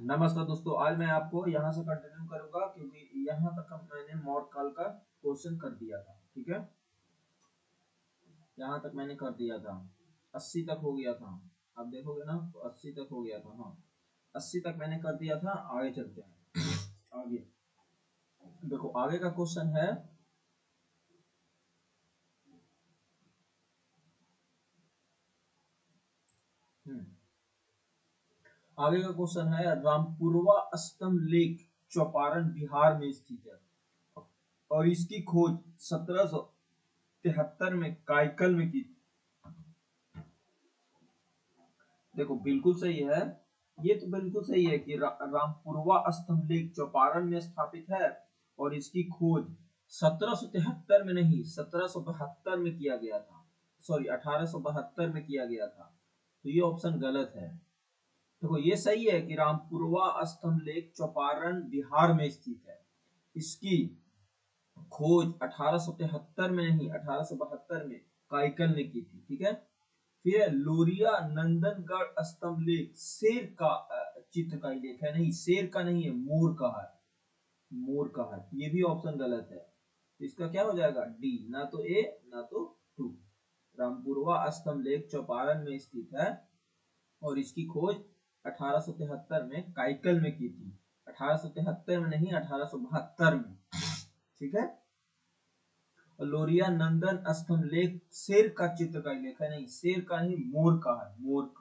नमस्कार दोस्तों, आज मैं आपको यहाँ से कंटिन्यू करूंगा क्योंकि यहाँ तक मैंने मॉडल का क्वेश्चन कर दिया था। ठीक है, यहाँ तक मैंने कर दिया था, 80 तक हो गया था। आप देखोगे ना तो 80 तक हो गया था। हाँ, 80 तक मैंने कर दिया था। आगे चलते हैं। आगे देखो, आगे का क्वेश्चन है आगे का क्वेश्चन है रामपुरवा स्तंभ लेक चौपारण बिहार में स्थित है और इसकी खोज 1773 में काइकल में की। देखो बिल्कुल सही है, ये तो बिल्कुल सही है कि रामपुरवा स्तंभ लेक चौपारण में स्थापित है और इसकी खोज 1773 में नहीं 1772 में किया गया था। सॉरी, 1872 में किया गया था। तो ये ऑप्शन गलत है। देखो ये सही है कि रामपुरवा स्तंभ लेक चौपारण बिहार में स्थित है। इसकी खोज 1873 में नहीं 1872 में काइकल ने की थी। ठीक है, फिर लोरिया नंदनगढ़ स्तंभ लेख शेर का चित्र का लेख है, नहीं शेर का नहीं है, मोर का है। मोर का है, ये भी ऑप्शन गलत है। तो इसका क्या हो जाएगा? डी, ना तो ए ना तो टू। रामपुरवा स्तंभ लेख चौपारण में स्थित है और इसकी खोज 1873 में काइकल में की थी। 1873 में नहीं 1872 में। ठीक है, लोरिया नंदन स्तंभ लेख शेर का चित्र का लेख है, नहीं शेर का नहीं, मोर का है। मोर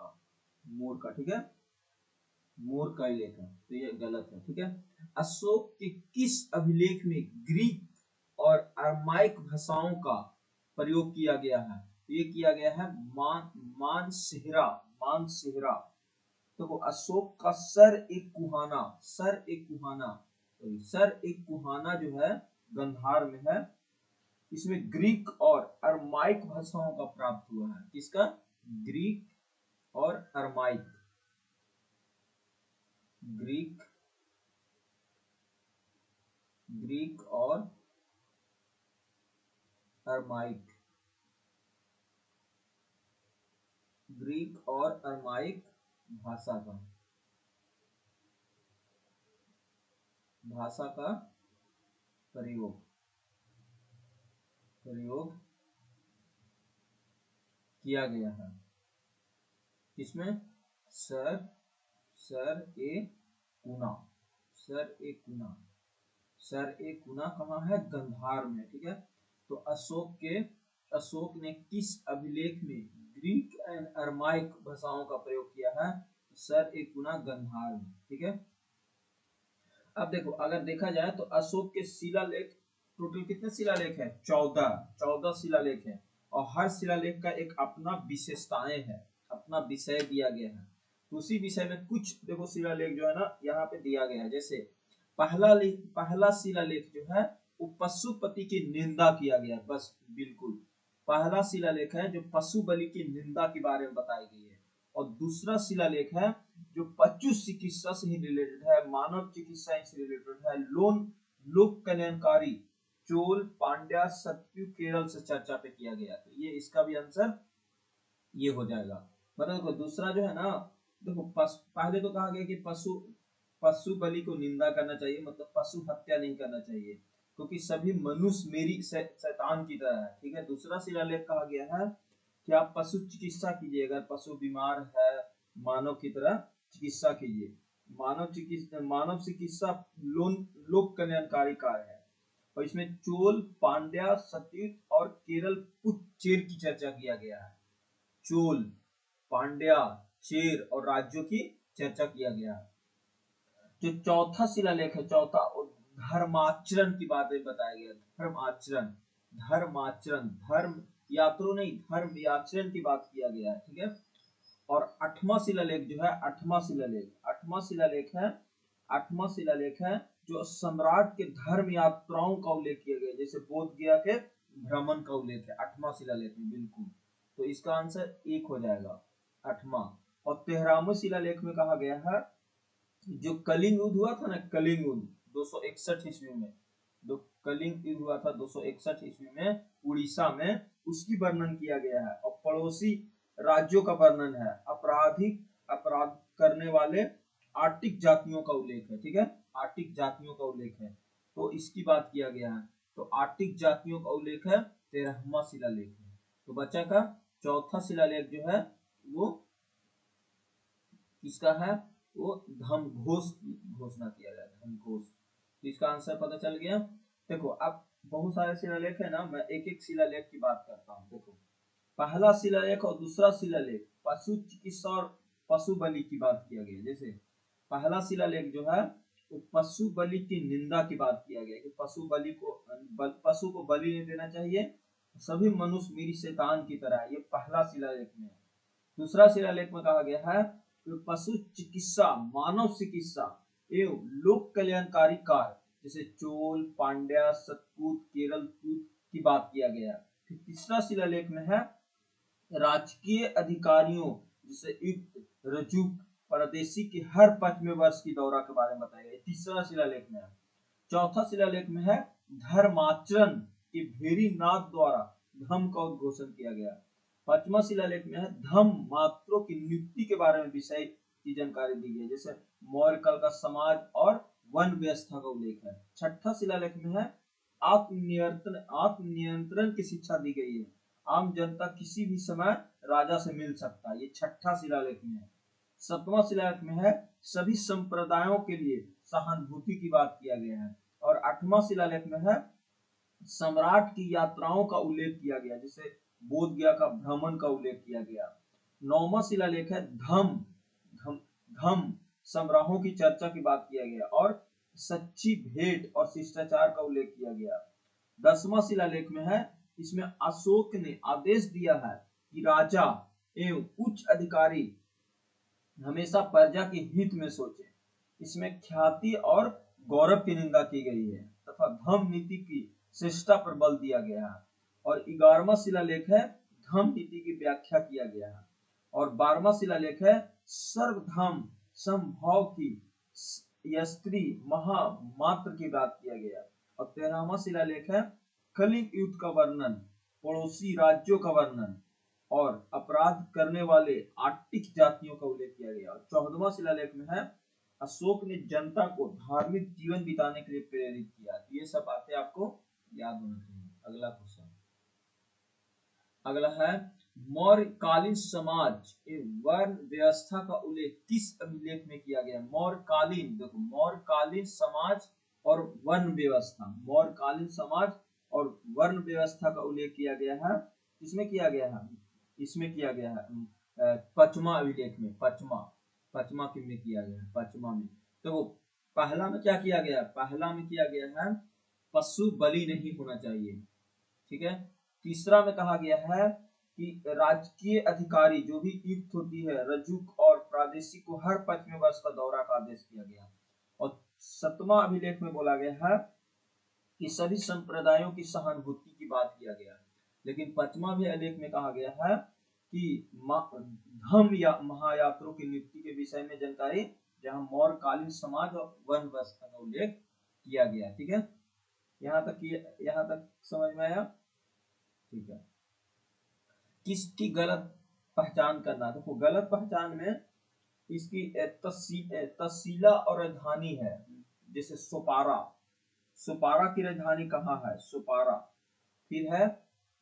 का ठीक है, मोर का लेख है। तो ये गलत है। ठीक है, अशोक के किस अभिलेख में ग्रीक और अरमाइक भाषाओं का प्रयोग किया गया है? ये किया गया है मानसेहरा। तो अशोक का सर एक कुहाना जो है गंधार में है। इसमें ग्रीक और अरमाइक भाषाओं का प्राप्त हुआ है। किसका? ग्रीक और अरमाइक। ग्रीक और अरमाइक। ग्रीक और अरमाइक भाषा का प्रयोग किया गया है। इसमें सर ए कुना कहाँ है? गंधार में। ठीक है, तो अशोक ने किस अभिलेख में ग्रीक एंड अरमाइक भाषाओं का प्रयोग किया है? सर ए कुना गंधार में। ठीक है, अब देखो अगर देखा जाए तो अशोक के शिलालेख टोटल कितने शिलालेख है? 14 शिलालेख है और हर शिलालेख का एक अपना विशेषताएं है, अपना विषय दिया गया है। तो उसी विषय में कुछ देखो शिलालेख जो है ना यहाँ पे दिया गया है। जैसे पहला शिलालेख जो है वो पशुपति की निंदा किया गया है। बस बिल्कुल पहला शिलालेख है जो पशु बलि की निंदा के बारे में बताई गई है। और दूसरा शिलालेख है जो पशु चिकित्सा से ही रिलेटेड है, मानव चिकित्सा से रिलेटेड है, लोक कल्याणकारी चोल पांड्या सत्यु केरल से चर्चा पे किया गया। तो ये इसका भी आंसर ये हो जाएगा। मतलब दूसरा जो है ना, देखो पहले तो कहा गया कि पशु बलि को निंदा करना चाहिए, मतलब पशु हत्या नहीं करना चाहिए क्योंकि सभी मनुष्य मेरी शैतान की तरह है। ठीक है, दूसरा शिलालेख कहा गया है कि आप पशु चिकित्सा कीजिए, अगर पशु बीमार है मानव की तरह चिकित्सा कीजिए। मानव चिकित्सा लोक कल्याणकारी कार्य है। और इसमें चोल पांड्या सतीत और केरल पुच्चेर की चर्चा किया गया है। चोल पांड्या चेर और राज्यों की चर्चा किया गया है। जो चौथा शिलालेख है, चौथा धर्माचरण की बातें बताया गया। धर्म यात्रो नहीं, धर्म आचरण की बात किया गया है। ठीक है, और आठवां शिलालेख जो है आठवां शिलालेख है जो सम्राट के धर्म यात्राओं का उल्लेख किया गया, जैसे बोध गया के भ्रमण का उल्लेख है आठवां शिलालेख में। बिल्कुल, तो इसका आंसर एक हो जाएगा आठवां। और 13वें शिलालेख में कहा गया है जो कलिंग युद्ध हुआ था ना, कलिंग युद्ध 261 ईस्वी में, जो कलिंग युद्ध हुआ था 261 ईस्वी में उड़ीसा में, उसकी वर्णन किया गया है। और पड़ोसी राज्यों का वर्णन है। अपराध करने वाले आर्टिक जातियों का उल्लेख है, ठीक है, आर्टिक जातियों का उल्लेख है, तो इसकी बात किया गया है। तो आर्टिक जातियों का उल्लेख है 13वां शिलालेख है। तो बच्चा का चौथा शिलालेख जो है वो किसका है, वो धम्घोष की घोषणा किया गया, धम्घोष। तो इसका आंसर पता चल गया। देखो अब बहुत सारे शिलालेख है ना, मैं एक एक शिलालेख की बात करता हूँ। देखो पहला शिलालेख और दूसरा शिलालेख पशु चिकित्सा और पशु बलि की बात किया गया। जैसे पहला शिलालेख जो है वो पशु बलि की निंदा की बात किया गया कि पशु को बलि नहीं देना चाहिए, सभी मनुष्य मेरी शैतान की तरह है, ये पहला शिलालेख में है। दूसरा शिलालेख में कहा गया है कि पशु चिकित्सा, मानव चिकित्सा एवं लोक कल्याणकारी कार्य जैसे चोल, पांड्या, सतकूत, केरल कूट की बात किया गया। फिर तीसरा शिलालेख में है राजकीय अधिकारियों जैसे युक्त, रजुक, परदेशी के हर 5वें वर्ष की दौरा के बारे में बताया गया, तीसरा शिलालेख में है। चौथा शिलालेख में है धर्माचरण के भेरी नाथ द्वारा धर्म का उद्घोषण किया गया। पांचवा शिलालेख में है धर्म मात्रों की नियुक्ति के बारे में विषय की जानकारी दी गई है, जैसे मौर्य काल का समाज और वन व्यवस्था का उल्लेख है। छठा शिलालेख में है आत्मनियंत्रण की शिक्षा दी गई है, आम जनता किसी भी समय राजा से मिल सकता है, ये छठा शिलालेख में है। सतवां शिलालेख में है सभी संप्रदायों के लिए सहानुभूति की बात किया गया है। और आठवां शिलालेख में है सम्राट की यात्राओं का उल्लेख किया गया, जैसे बोध गया का भ्रमण का उल्लेख किया गया। नौवां शिलालेख है धम सम्राहों की चर्चा की बात किया गया और सच्ची भेंट और शिष्टाचार का उल्लेख किया गया। 10वां शिलालेख में है इसमें अशोक ने आदेश दिया है कि राजा एवं उच्च अधिकारी हमेशा प्रजा के हित में सोचे। इसमें ख्याति और गौरव की निंदा की गई है तथा धर्म नीति की श्रेष्ठता पर बल दिया गया है। और 11वां शिलालेख है धर्म नीति की व्याख्या किया गया है। और 12वां शिलालेख है सर्वधर्म समभाव की स्त्री महामात्र की बात किया गया। और 13वां शिलालेख है कलिंग युद्ध का वर्णन, पड़ोसी राज्यों का वर्णन और अपराध करने वाले आर्टिक जातियों का उल्लेख किया गया। और 14वां शिलालेख में है अशोक ने जनता को धार्मिक जीवन बिताने के लिए प्रेरित किया। ये सब बातें आपको याद होना चाहिए। अगला क्वेश्चन, अगला है मौर्यकालीन समाज एवं वर्ण व्यवस्था का उल्लेख किस अभिलेख में किया गया। मौर्यकालीन, देखो मौर्यकालीन समाज और वर्ण व्यवस्था, मौर्यकालीन समाज और वर्ण व्यवस्था का उल्लेख किया गया है, किसमें किया गया है, इसमें किया गया है पचमा अभिलेख में, पचमा में किया गया है, पचमा में। तो पहला में क्या किया गया, पहला में किया गया है पशु बलि नहीं होना चाहिए, ठीक है। तीसरा में कहा गया है कि राजकीय अधिकारी जो भी युक्त होती है रजुक और प्रादेशिक को हर 5वें वर्ष का दौरा का आदेश किया गया। और 7वां अभिलेख में बोला गया है कि सभी संप्रदायों की सहानुभूति की बात किया गया। लेकिन 5वां भी अभिलेख में कहा गया है कि धर्म या महायात्रों की नियुक्ति के विषय में जानकारी, जहां मौर्यकालीन समाज और वर्ण व्यवस्था का उल्लेख किया गया, ठीक है। यहाँ तक समझ में आया, ठीक है। किसकी गलत पहचान करना, देखो गलत पहचान में इसकी तहसीला और राजधानी है, जैसे सोपारा, सोपारा की राजधानी कहाँ है, सोपारा। फिर है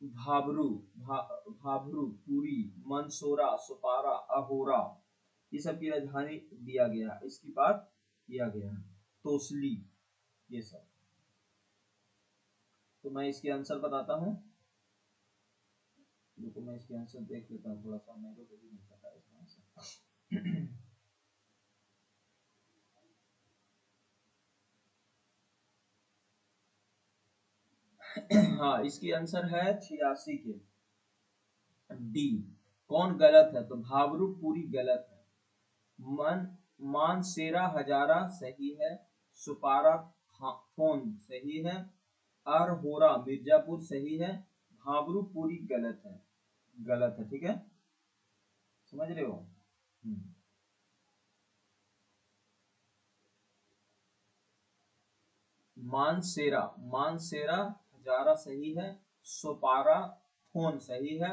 भाबरू, भाबरू, पुरी, मंसोरा, सोपारा, अहोरा, ये सब की राजधानी दिया गया, इसकी बात किया गया है, तोसली, ये सब। तो मैं इसके आंसर बताता हूँ, देखो मैं इसके आंसर देख लेता हूँ थोड़ा सा, मेरे को भी नहीं पता इसका आंसर। हाँ, इसकी आंसर है 86 के डी। कौन गलत है, तो भाबरू पूरी गलत है। मानसेरा हजारा सही है, सुपारा फोन सही है, अरहोरा मिर्जापुर सही है, भाबरू पूरी गलत है, गलत है, ठीक है, समझ रहे हो। मानसेरा, मानसेरा हजारा सही है, सोपारा फोन सही है,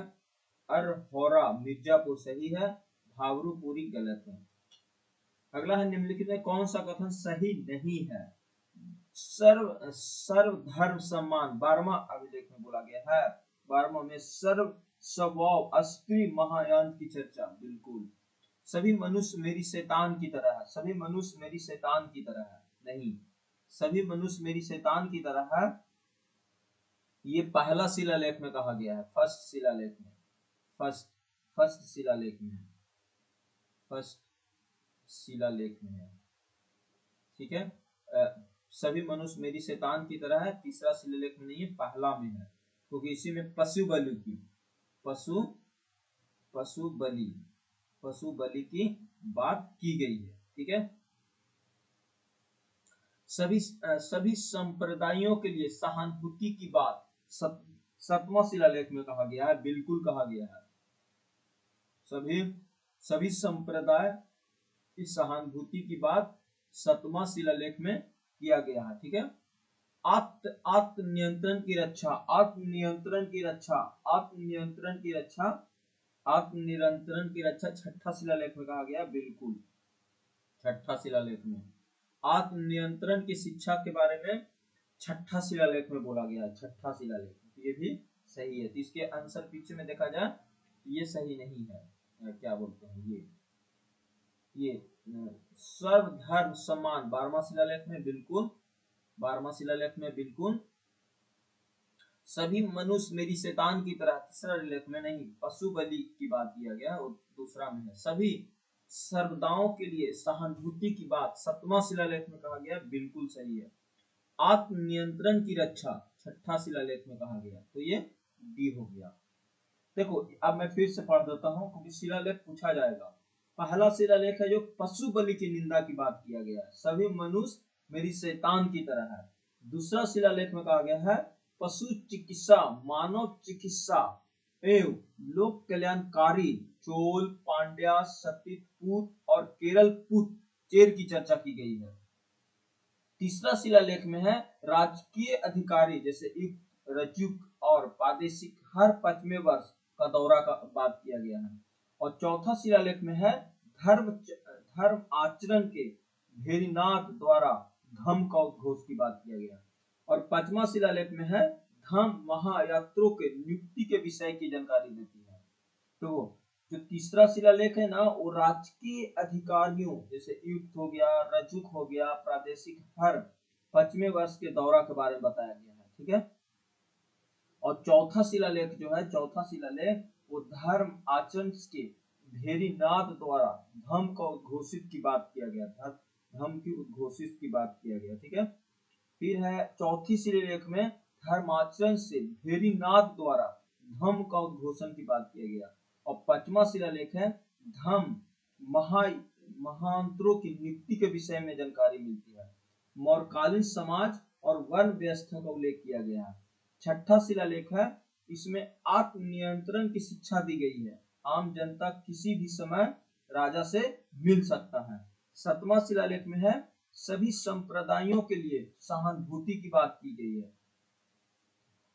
अरहोरा मिर्जापुर सही है, भावरू पूरी गलत है। अगला है निम्नलिखित में कौन सा कथन सही नहीं है। सर्व धर्म सम्मान 12वां अभिलेख में बोला गया है। 12वां में सर्व स्वभाव अस्त्री महायान की चर्चा, बिल्कुल। सभी मनुष्य मेरी शैतान की तरह है, सभी मनुष्य मेरी शैतान की तरह है, नहीं, सभी मनुष्य मेरी शैतान की तरह है, ये पहला शिलालेख में कहा गया है, फर्स्ट शिलालेख में, फर्स्ट शिलालेख में, फर्स्ट शिलालेख में है, ठीक है। सभी मनुष्य मेरी शैतान की तरह है, तीसरा शिलालेख में नहीं है, पहला में है, क्योंकि इसी में पशु बलि की बात की गई है, ठीक है। सभी संप्रदायों के लिए सहानुभूति की बात सतवां शिलालेख में कहा गया है, बिल्कुल कहा गया है। सभी संप्रदाय की सहानुभूति की बात सतवां शिलालेख में किया गया है, ठीक है। आत्मनियंत्रण की रक्षा, आत्मनियंत्रण की रक्षा, आत्मनियंत्रण की रक्षा, आत्मनियंत्रण की रक्षा छठा शिलालेख में कहा गया, बिल्कुल छठा शिलालेख में। आत्मनियंत्रण की शिक्षा के बारे में छठा शिलालेख में बोला गया है, छठा शिलालेख, ये भी सही है। तो इसके आंसर पीछे में देखा जाए ये सही नहीं है, क्या बोलते हैं ये सर्वधर्म सम्मान 12वां शिलालेख में, बिल्कुल 12वां शिलालेख में, बिल्कुल। सभी मनुष्य मेरी शैतान की तरह तीसरा शिलालेख में नहीं, पशु बलि की बात किया गया और दूसरा में है। सभी सर्वदाओं के लिए सहानुभूति की बात सतवां शिलालेख में कहा गया, बिल्कुल सही है। आत्मनियंत्रण की रक्षा छठा शिलालेख में कहा गया, तो ये डी हो गया। देखो अब मैं फिर से पढ़ देता हूँ क्योंकि शिलालेख पूछा जाएगा। पहला शिलालेख है जो पशु बलि की निंदा की बात किया गया है, सभी मनुष्य मेरी शैतान की तरह है। दूसरा शिलालेख में कहा गया है पशु चिकित्सा, मानव चिकित्सा एवं लोक कल्याणकारी चोल, पांड्या, सतीपुत और केरलपुत चेर की चर्चा की गई है। तीसरा शिलालेख में है राजकीय अधिकारी जैसे युक्त, रजुक और प्रादेशिक हर 5वें वर्ष का दौरा का बात किया गया है। और चौथा शिलालेख में है धर्म आचरण के भेरीनाथ द्वारा धम्म का उद्घोष की बात किया गया। और 5वां शिलालेख में है धम्म महायात्रों के नियुक्ति के विषय की जानकारी देती है। तो जो तीसरा शिलालेख है ना वो राजकीय अधिकारियों जैसे युक्त हो गया, रजुक हो गया, प्रादेशिक हर 5वें वर्ष के दौरा के बारे में बताया गया है, ठीक है। और चौथा शिलालेख जो है, चौथा शिलालेख वो धर्म आचरण के भेरीनाथ द्वारा धम्म का उद्घोषित की बात किया गया, धम्म की उद्घोषित की बात किया गया, ठीक है। फिर है चौथी शिलालेख में धर्माचरण से भेरीनाथ द्वारा धम्म का उद्घोषण की बात किया गया। और 5वां शिलालेख है धम्म महांतरों की नियुक्ति के विषय में जानकारी मिलती है। मौर्यकालीन समाज और वर्ण व्यवस्था का उल्लेख किया गया है। छठा शिलालेख है इसमें आत्मनियंत्रण की शिक्षा दी गई है, आम जनता किसी भी समय राजा से मिल सकता है। 7वां शिलालेख में है सभी संप्रदायों के लिए सहानुभूति की बात की गई है।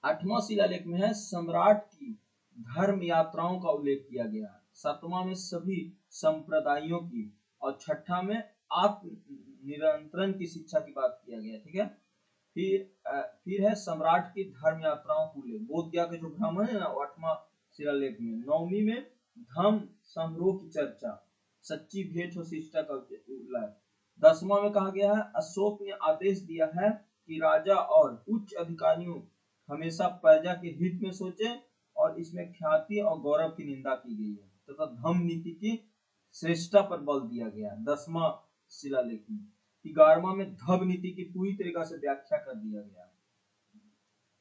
8वां शिलालेख में है सम्राट की धर्म यात्राओं का उल्लेख किया गया है। 7वां में सभी संप्रदायों की और छठा में आत्म नियंत्रण की शिक्षा की बात किया गया, ठीक है। फिर है सम्राट की धर्म यात्राओं को उल्लेख, बोध गया के जो भ्रमण है ना 8वां शिलालेख में। 9वीं में धम्म समारोह की चर्चा, सच्ची भेंट और शिष्टा का उल्लेख। 10वां में कहा गया है अशोक ने आदेश दिया है कि राजा और उच्च अधिकारियों हमेशा प्रजा के हित में सोचे और इसमें ख्याति और गौरव की निंदा की गई है तथा धम्म नीति की श्रेष्ठता पर बल दिया गया। 10वां शिलालेख में 11वां में धम्म नीति की पूरी तरीका से व्याख्या कर दिया गया।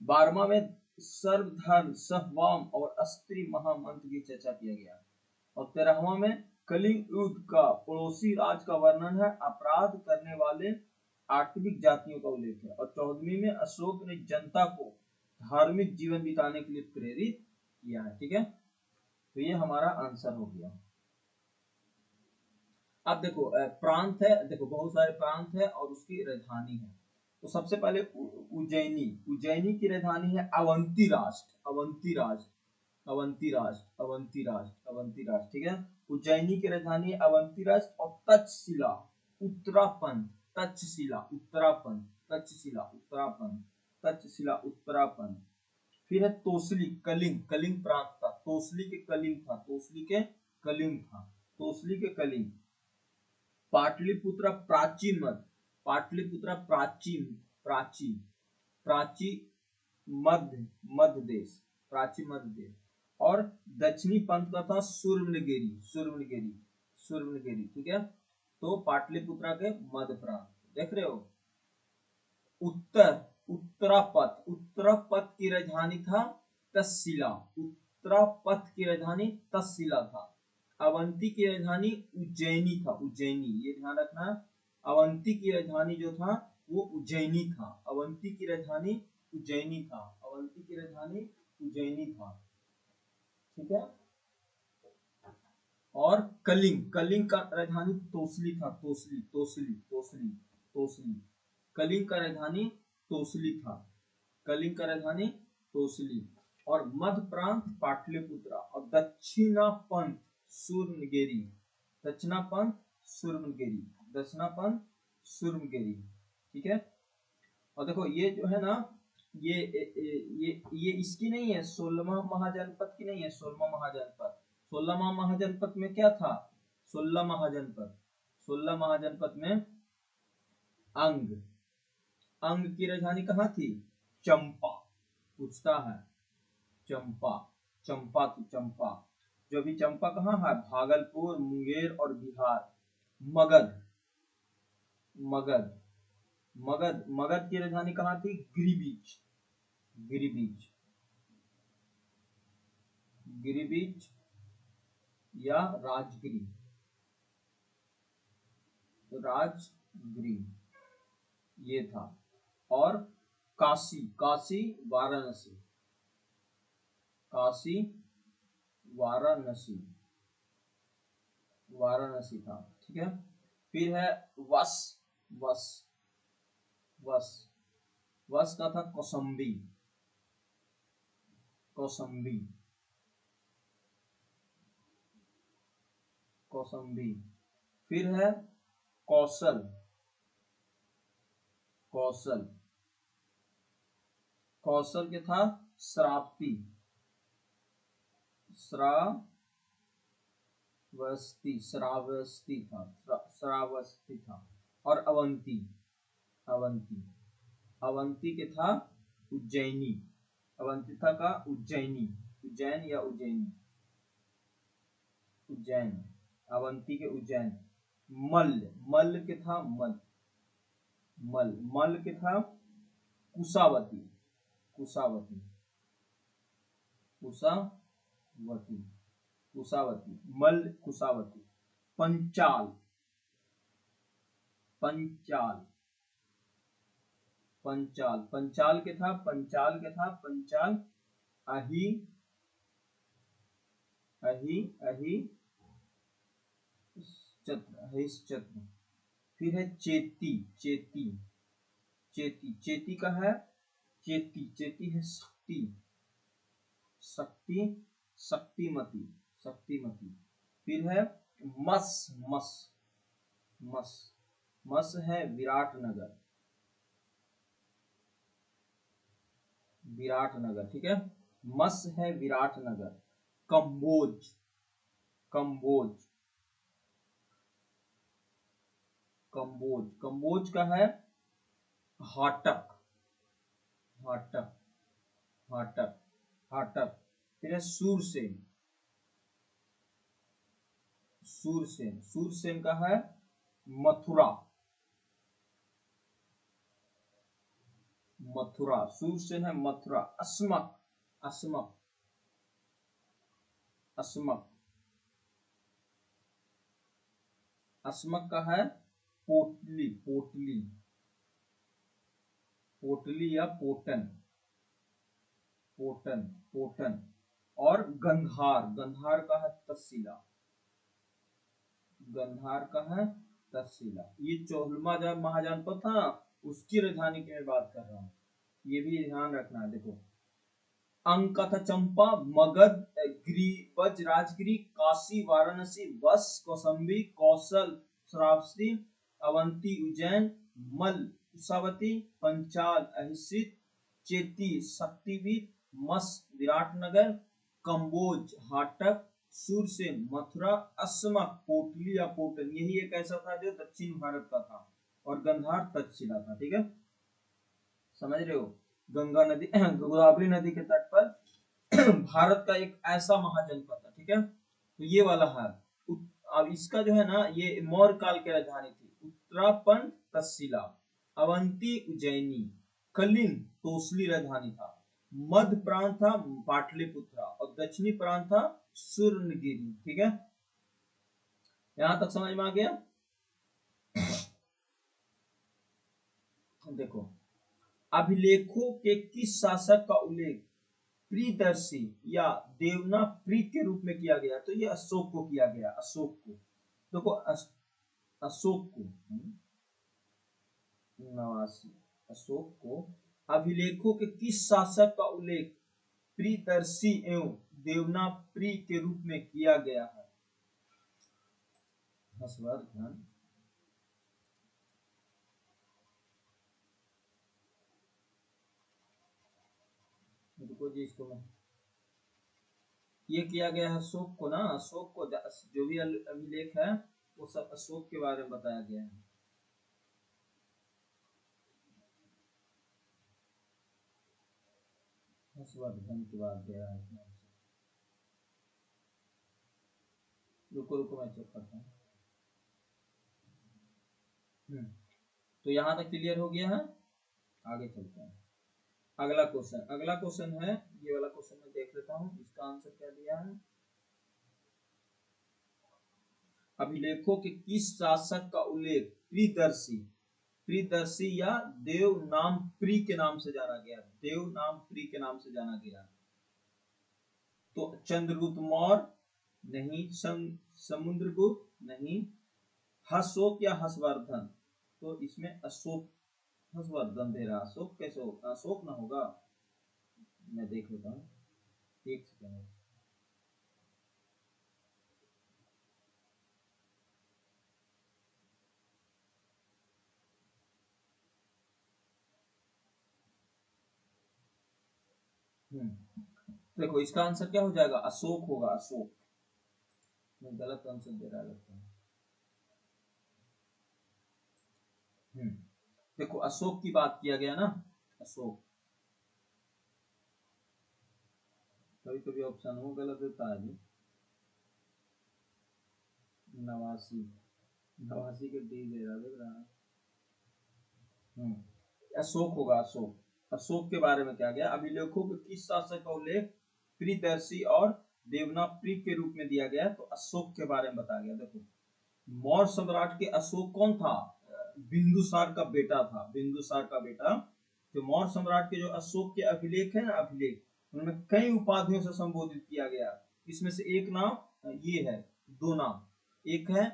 12वां में सर्वधर्म सहवाम और अस्त्री महामंत्र की चर्चा किया गया। और 13वां में कलिंग युद्ध का पड़ोसी राज का वर्णन है, अपराध करने वाले आर्थिक जातियों का उल्लेख है। और 14वीं में अशोक ने जनता को धार्मिक जीवन बिताने के लिए प्रेरित किया है, ठीक है। तो ये हमारा आंसर हो गया। अब देखो प्रांत है, देखो बहुत सारे प्रांत है और उसकी राजधानी है। तो सबसे पहले उज्जैनी की राजधानी है अवंती राष्ट्र, अवंती राष्ट्र। अवंती राष्ट्र, अवंती राष्ट्र, अवंती राष्ट्र, ठीक है। उज्जैनी की राजधानी अवंती राष्ट्र और तक्षशिला उत्तराखंड, तक्षशिला उत्तराखंड, तक्षशिला उत्तराखंड, तक्षशिला उत्तराखंड। फिर है तोसली, कलिंग, कलिंग प्रांत था, तोसली के कलिंग था, तोसली के कलिंग था, तोसली के कलिंग। पाटलिपुत्र प्राचीन मध्य, पाटलिपुत्र प्राचीन, प्राची, प्राची मध्य, मध्य देश, प्राची मध्य देश। और दक्षिणी पंथ का था सुर्मनगिरी, सुर्मनगिरी, सुर्मनगिरी, ठीक है। तो पाटलिपुत्रा के मध्य प्रांत देख रहे हो। उत्तर, उत्तरापथ, उत्तरापथ की राजधानी था तक्षशिला, उत्तरापथ की राजधानी तक्षशिला था। अवंती की राजधानी उज्जैनी था, उज्जैनी, ये ध्यान रखना। अवंती की राजधानी जो था वो उज्जैनी था, अवंती की राजधानी उज्जैनी था, अवंती की राजधानी उज्जैनी था, ठीक है। और कलिंग, कलिंग का राजधानी तोसली था, तोसली, तोसली, तोसली, तोसली। कलिंग का राजधानी तोसली था, कलिंग का राजधानी तोसली। और मध्य प्रांत पाटलिपुत्रा और दक्षिणापंथ सुर्मनगिरी, दक्षिणापंथ सुर्मनगिरी, दक्षिणापंथ सुर्मनगिरी, ठीक है। और देखो ये जो है ना, ये इसकी नहीं है, 16वां महाजनपद की नहीं है, 16वां महाजनपद। 16वां महाजनपद में क्या था, 16 महाजनपद, 16 महाजनपद में अंग, अंग की राजधानी कहाँ थी, चंपा, पूछता है, चंपा, चंपा थी, चंपा। जो भी चंपा कहाँ है, भागलपुर, मुंगेर और बिहार। मगध, मगध, मगध, मगध की राजधानी कहाँ थी, गिरिबीच, गिरिबीच, गिरिबीच या राजगिरी, राजगिरी ये था। और काशी, काशी वाराणसी, काशी वाराणसी, वाराणसी था, ठीक है। फिर है वश, वश, वश, वश का था कौसंबी, कौसंबी, कौसंबी। फिर है कौशल, कौशल, कौशल के था श्रावस्ती, श्रावस्ती, श्रावस्ती था, श्रावस्ती था। और अवंती, अवंती, अवंती के था उज्जैनी, अवंती था का उज्जैनी, उज्जैन या उज्जैनी, उज्जैन, अवंती के उज्जैन। मल्ल, मल्ल के था मल, मल, मल के था कुशावती, कुशावती, कुशावती, कुशावती, मल्ल कुशावती। पंचाल, पंचाल, पंचाल, पंचाल के था, पंचाल के था, पंचाल अही, अही, अही चत्र, अहिश्चत्र। फिर है चेती, चेती, चेती, चेती का है चेती, चेती है शक्ति, शक्ति, शक्तिमती, शक्तिमती। फिर है मस, मस, मस, मस है विराटनगर, विराटनगर, ठीक है। मस है विराटनगर। कंबोज, कंबोज, कंबोज, कंबोज का है हाटक, हाटक, हाटक, हाटक। फिर है सूरसेन, सूरसेन, सूरसेन का है मथुरा, मथुरा, सूरसेन है मथुरा। अस्मक, अस्मक, अस्मक, अस्मक का है पोटली, पोटली, पोटली या पोटन, पोटन, पोटन। और गंधार, गंधार का है तक्षशिला, गंधार का है तक्षशिला। ये 14वां जब महाजनपद था ना, उसकी राजधानी की मैं बात कर रहा हूँ, ये भी ध्यान रखना है। देखो अंक था चंपा, मगध, गिरिवज, राजगिरी, काशी, वाराणसी, वश, कौसंबी, कौशल, श्रावस्ती, अवंती, उज्जैन, मल, कुशावती, पंचाल, अहिसित, चेती, शक्तिवीर, मस, विराटनगर, कंबोज, हाटक, सूरसेन, मथुरा, असमा, कोटली या कोटन, यही एक ऐसा था जो दक्षिण भारत का था, और गंधार तक्षशिला था। ठीक है, समझ रहे हो, गंगा नदी गोदावरी नदी के तट पर भारत का एक ऐसा महाजनपद था। ठीक है, तो ये वाला है। अब इसका जो है ना, ये मौर्य काल की राजधानी थी। उत्तरापन तक्षशिला, अवंती उज्जैनी, कलिंग तोसली राजधानी था, मध्य प्रांत था पाटलिपुत्रा, और दक्षिणी प्रांत था सुर्णगिरी। ठीक है, यहां तक समझ में आ गया। देखो, अभिलेखों के किस शासक का उल्लेख प्रियदर्शी या देवनागरी के रूप में किया गया? तो ये अशोक को किया गया, अशोक को। देखो अशोक को, नवासी, अशोक को अभिलेखों के किस शासक का उल्लेख प्रियदर्शी एवं देवनागरी के रूप में किया गया है? हर्षवर्धन, रुको जी, इसको मैं, ये किया गया है अशोक को ना, अशोक को जो भी अभिलेख है वो सब अशोक के बारे में बताया गया है। हर्षवर्धन की बात दे रहा है। रुको रुको, मैं चेक करता हूँ। तो यहाँ तक क्लियर हो गया है, आगे चलते हैं। अगला क्वेश्चन, अगला क्वेश्चन है, ये वाला क्वेश्चन मैं देख लेता हूँ, इसका आंसर क्या दिया है। अभिलेखों के किस शासक का उल्लेख प्रियदर्शी, प्रियदर्शी या देव नाम प्री के नाम से जाना गया, देव नाम प्री के नाम से जाना गया? तो चंद्रगुप्त मौर्य नहीं, समुद्रगुप्त नहीं, अशोक या हर्षवर्धन? तो इसमें अशोक, हर्षवर्धन दे रहा, अशोक कैसे होगा? अशोक ना होगा, मैं देख लेता हूँ, एक सेकंड। देखो, इसका आंसर क्या हो जाएगा? अशोक होगा, अशोक। मैं गलत आंसर दे रहा लगता है। देखो, अशोक की बात किया गया ना, अशोक। कभी कभी ऑप्शन वो गलत होता है जी। नवासी, नवासी के डी दे रहा, देख रहा है। अशोक होगा, अशोक। अशोक के बारे में क्या गया? अभिलेखों के किस शासक का उल्लेख प्रियदर्शी और देवनागरी के रूप में दिया गया? तो अशोक के बारे में बताया गया। देखो, मौर्य सम्राट के अशोक कौन था? बिंदुसार का बेटा था, बिंदुसार का बेटा। जो मौर्य सम्राट के जो अशोक के अभिलेख है ना, अभिलेख, उनमें कई उपाधियों से संबोधित किया गया। इसमें से एक नाम ये है, दो नाम, एक है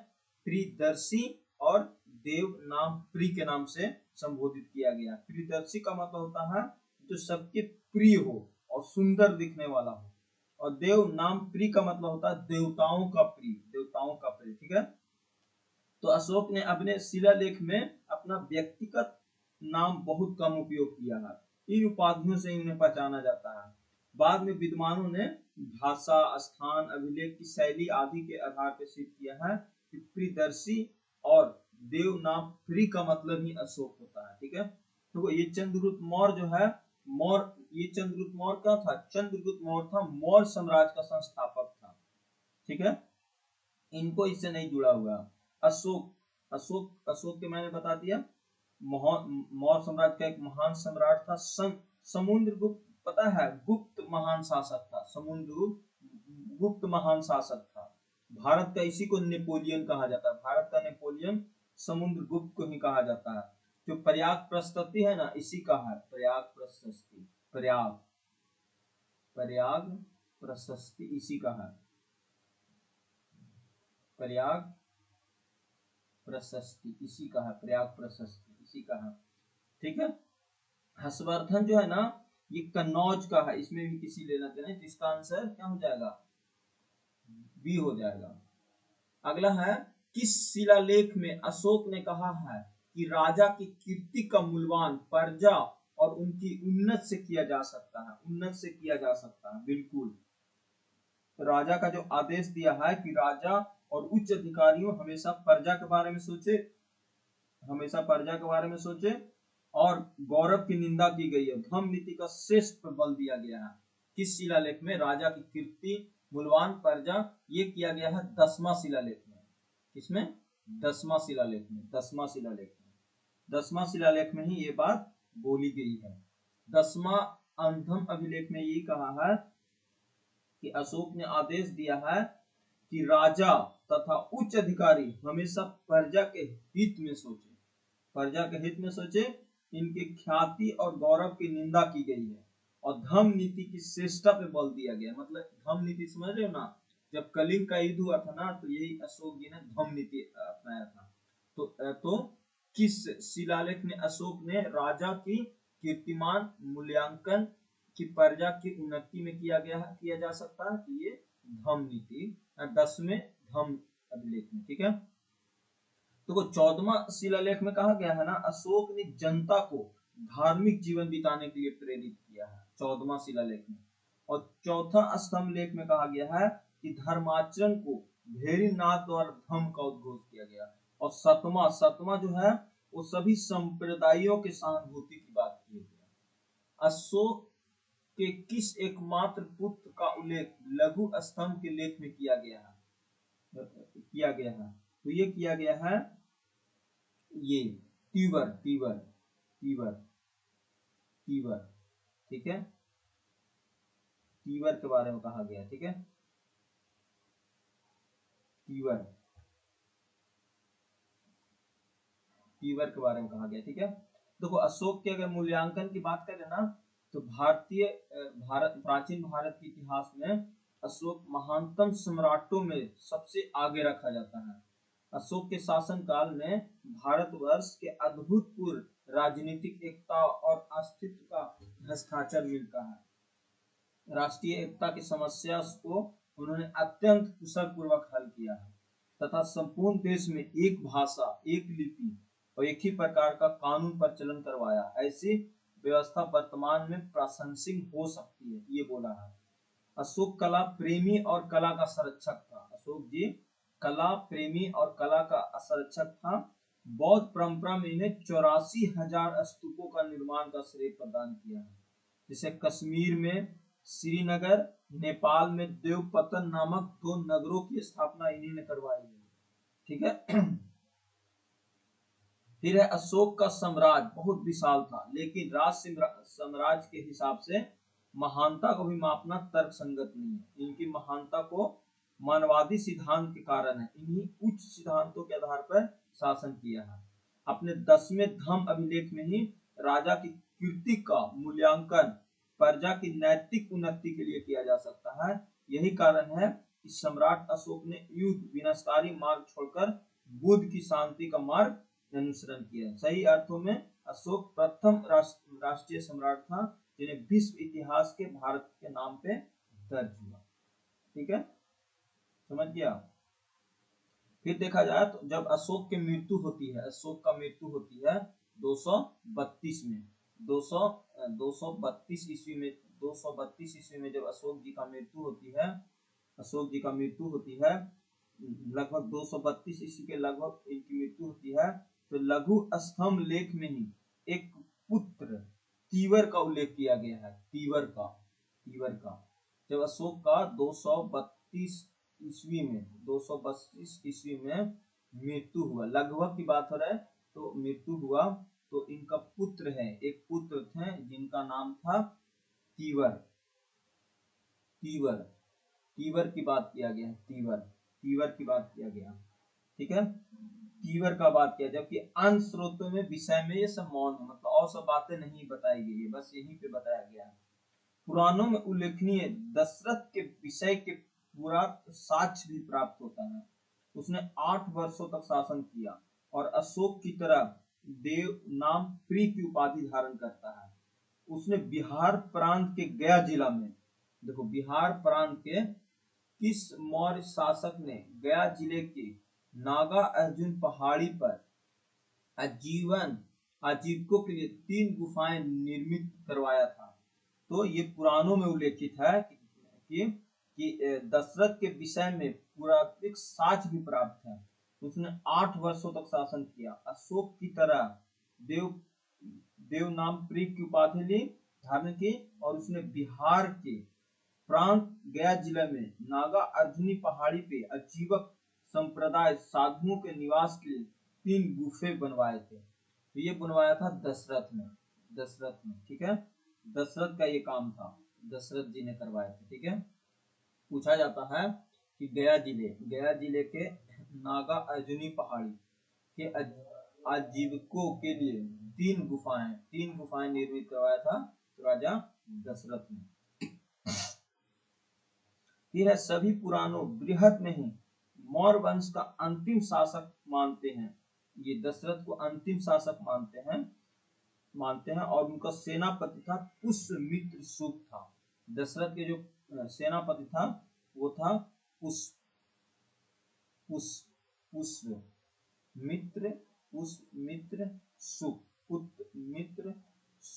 प्रियदर्शी और देव नाम प्री के नाम से संबोधित किया गया। प्रियदर्शी का मतलब होता है जो सबके प्रिय हो और सुंदर दिखने वाला हो, और देव नाम प्री का मतलब होता है देवताओं का प्रिय, देवताओं का प्रिय। ठीक है, तो अशोक ने अपने शिलालेख में अपना व्यक्तिगत नाम बहुत कम उपयोग किया है। इन उपाधियों से इन्हें पहचाना जाता है। बाद में विद्वानों ने भाषा, स्थान, अभिलेख की शैली आदि के आधार पर सिद्ध किया है कि प्रियदर्शी और देव नाम प्री का मतलब ही अशोक होता है। ठीक है, तो ये चंद्रगुप्त मौर्य जो है, ये चंद्रगुप्त मौर्य क्या था? चंद्रगुप्त मौर्य था मौर्य साम्राज्य का संस्थापक था। ठीक है, इनको इससे नहीं जुड़ा हुआ। अशोक, अशोक, अशोक के मैंने बता दिया, मौर्य साम्राज्य का एक महान सम्राट था। समुद्रगुप्त, पता है, गुप्त महान शासक था, समुद्रगुप्त गुप्त महान शासक था। भारत का इसी को नेपोलियन कहा जाता है, भारत का नेपोलियन समुद्रगुप्त को ही कहा जाता है। जो प्रयाग प्रशस्ति है ना, इसी का है, प्रयाग प्रशस्ति, प्रयाग, प्रयाग प्रशस्ति इसी का है, प्रयाग प्रशस्ति इसी का है, प्रयाग प्रशस्ति इसी का है। ठीक है, हर्षवर्धन जो है ना, ये कन्नौज का है, इसमें भी किसी लेना देना है, तो इसका आंसर क्या हो जाएगा, बी हो जाएगा। अगला है, किस शिलालेख में अशोक ने कहा है कि राजा की कीर्ति का मूल्यांकन प्रजा और उनकी उन्नत से किया जा सकता है, उन्नत से किया जा सकता है, बिल्कुल। तो राजा का जो आदेश दिया है कि राजा और उच्च अधिकारियों हमेशा प्रजा के बारे में सोचे, हमेशा प्रजा के बारे में सोचे, और गौरव की निंदा की गई है, धर्म नीति का श्रेष्ठ पर बल दिया गया है। किस शिलालेख में राजा की कीर्ति मूल्यवान प्रजा, ये किया गया है 10वां शिलालेख में। किसमें, 10वां शिलालेख में, 10वां शिलालेख में, 10वां शिलालेख में ही ये बात बोली गई है। 10वां अंधम अभिलेख में ये कहा है कि अशोक ने आदेश दिया है कि राजा तथा उच्च अधिकारी हमेशा प्रजा के हित में सोचे, प्रजा के हित में सोचे, इनके ख्याति और गौरव की निंदा की गई है, और धर्म नीति की श्रेष्ठता पे बल दिया गया। मतलब धर्म नीति समझ रहे हो ना, जब कलिंग का युद्ध हुआ था ना, तो यही अशोक जी ने धर्म नीति अपनाया था। तो किस शिलालेख में अशोक ने राजा की कीर्तिमान मूल्यांकन की प्रजा की उन्नति में किया जा सकता है, ये धर्म नीति 10वें धर्म अभिलेख में, ठीक है। तो 14वां शिलालेख में कहा गया है ना, अशोक ने जनता को धार्मिक जीवन बिताने के लिए प्रेरित किया है, 14वां शिलालेख में। और चौथा स्तंभ लेख में कहा गया है कि धर्माचरण को भेरीनाथ द्वारा धर्म का उद्घोष किया गया। और सतवां जो है वो सभी संप्रदायों के सहानुभूति की बात की गई। अशोक के किस एकमात्र पुत्र का उल्लेख लघु स्तंभ के लेख में किया गया है, तो ये किया गया है ये तीवर, तीवर, तीवर, तीवर, ठीक है, तीवर के बारे में कहा गया, ठीक है, तीवर, तीवर के बारे में कहा गया, ठीक है। देखो अशोक के अगर मूल्यांकन की बात करें ना, तो प्राचीन भारत के इतिहास में अशोक महानतम सम्राटों में सबसे आगे रखा जाता है। अशोक के शासन काल में भारतवर्ष के अभूतपूर्व राजनीतिक एकता और अस्तित्व का हस्ताक्षर मिलता है। राष्ट्रीय एकता की समस्या को उन्होंने अत्यंत कुशल पूर्वक हल किया है, तथा संपूर्ण देश में एक भाषा, एक लिपि और एक ही प्रकार का कानून प्रचलन करवाया। ऐसी व्यवस्था वर्तमान में प्रासंगिक हो सकती है, ये बोला है। अशोक कला प्रेमी और कला का संरक्षक था। अशोक जी कला प्रेमी और कला का संरक्षक था। बौद्ध परंपरा में इन्हें 84,000 स्तूपों का निर्माण का श्रेय प्रदान किया है। जैसे कश्मीर में श्रीनगर, नेपाल में देवपतन नामक 2 नगरों की स्थापना इन्हीं ने करवाई है, ठीक है। फिर है अशोक का साम्राज्य बहुत विशाल था, लेकिन साम्राज्य के हिसाब से महानता को भी मापना तर्कसंगत नहीं है। इनकी महानता को मानवादी सिद्धांत के कारण है, इन्हीं उच्च सिद्धांतों के आधार पर शासन किया है। अपने 10वें धम्म अभिलेख में ही राजा की कीर्ति का मूल्यांकन प्रजा की नैतिक उन्नति के लिए किया जा सकता है। यही कारण है कि सम्राट अशोक ने युद्ध विनाशकारी मार्ग छोड़कर बुद्ध की शांति का मार्ग अनुसरण किया। सही अर्थों में अशोक प्रथम राष्ट्रीय सम्राट था जिन्हें विश्व इतिहास के भारत के नाम पे दर्ज हुआ, ठीक है, समझ गया। फिर देखा जाए तो जब अशोक की मृत्यु होती है, अशोक का मृत्यु होती है 232 में, 232 ईस्वी में, 232 ईस्वी में जब अशोक जी का मृत्यु होती है, अशोक जी का मृत्यु होती है, लगभग 232 ईस्वी के लगभग इनकी मृत्यु होती है। तो लघु स्तंभ लेख में ही एक पुत्र तीवर का उल्लेख किया गया है, तीवर का, तीवर का। जब अशोक का 232 ईस्वी में, 232 ईस्वी में मृत्यु हुआ, लगभग की बात हो रहा है, तो मृत्यु हुआ, तो इनका पुत्र है, एक पुत्र थे जिनका नाम था तीवर, तीवर, तीवर की बात किया गया है, तीवर, तीवर की बात किया गया, ठीक है, तीवर का बात किया। जबकि अन्य स्रोतों में विषय में ये सब मौन है, मतलब और सब बातें नहीं बताई गई है, बस यहीं पे बताया गया है। पुराणों में उल्लेखनीय दशरथ के विषय के पूरा साक्ष्य भी प्राप्त होता है। उसने 8 वर्षों तक शासन किया और अशोक की तरह देव नाम प्री की उपाधि धारण करता है। उसने बिहार प्रांत के गया जिला में, देखो बिहार प्रांत के किस मौर्य शासक ने गया जिले के नागा अर्जुन पहाड़ी पर आजीविकों के लिए 3 गुफाएं निर्मित करवाया था। तो ये पुराणों में उल्लेखित है कि दशरथ के विषय में पुरातत्विक साक्ष्य भी प्राप्त है। उसने 8 वर्षों तक शासन किया। अशोक की तरह देव देवनामप्री की उपाधि ली धारण की, और उसने बिहार के प्रांत गया जिले में नागा अर्जुनी पहाड़ी पे आजीवक संप्रदाय साधुओं के निवास के लिए 3 गुफे बनवाए थे। तो ये बनवाया था दशरथ ने, ठीक है, दशरथ का ये काम था, दशरथ जी ने करवाए थे, ठीक है। पूछा जाता है कि गया जिले के नागा अर्जुनी पहाड़ी के आजीविकों के लिए 3 गुफाएं निर्मित करवाया था राजा दशरथ ने। फिर है सभी पुराणों बृहद में ही मौर्य वंश का अंतिम शासक मानते हैं। ये दशरथ को अंतिम शासक मानते हैं और उनका सेनापति था पुष्यमित्र शुक था। दशरथ के जो सेनापति था वो था पुष्यमित्र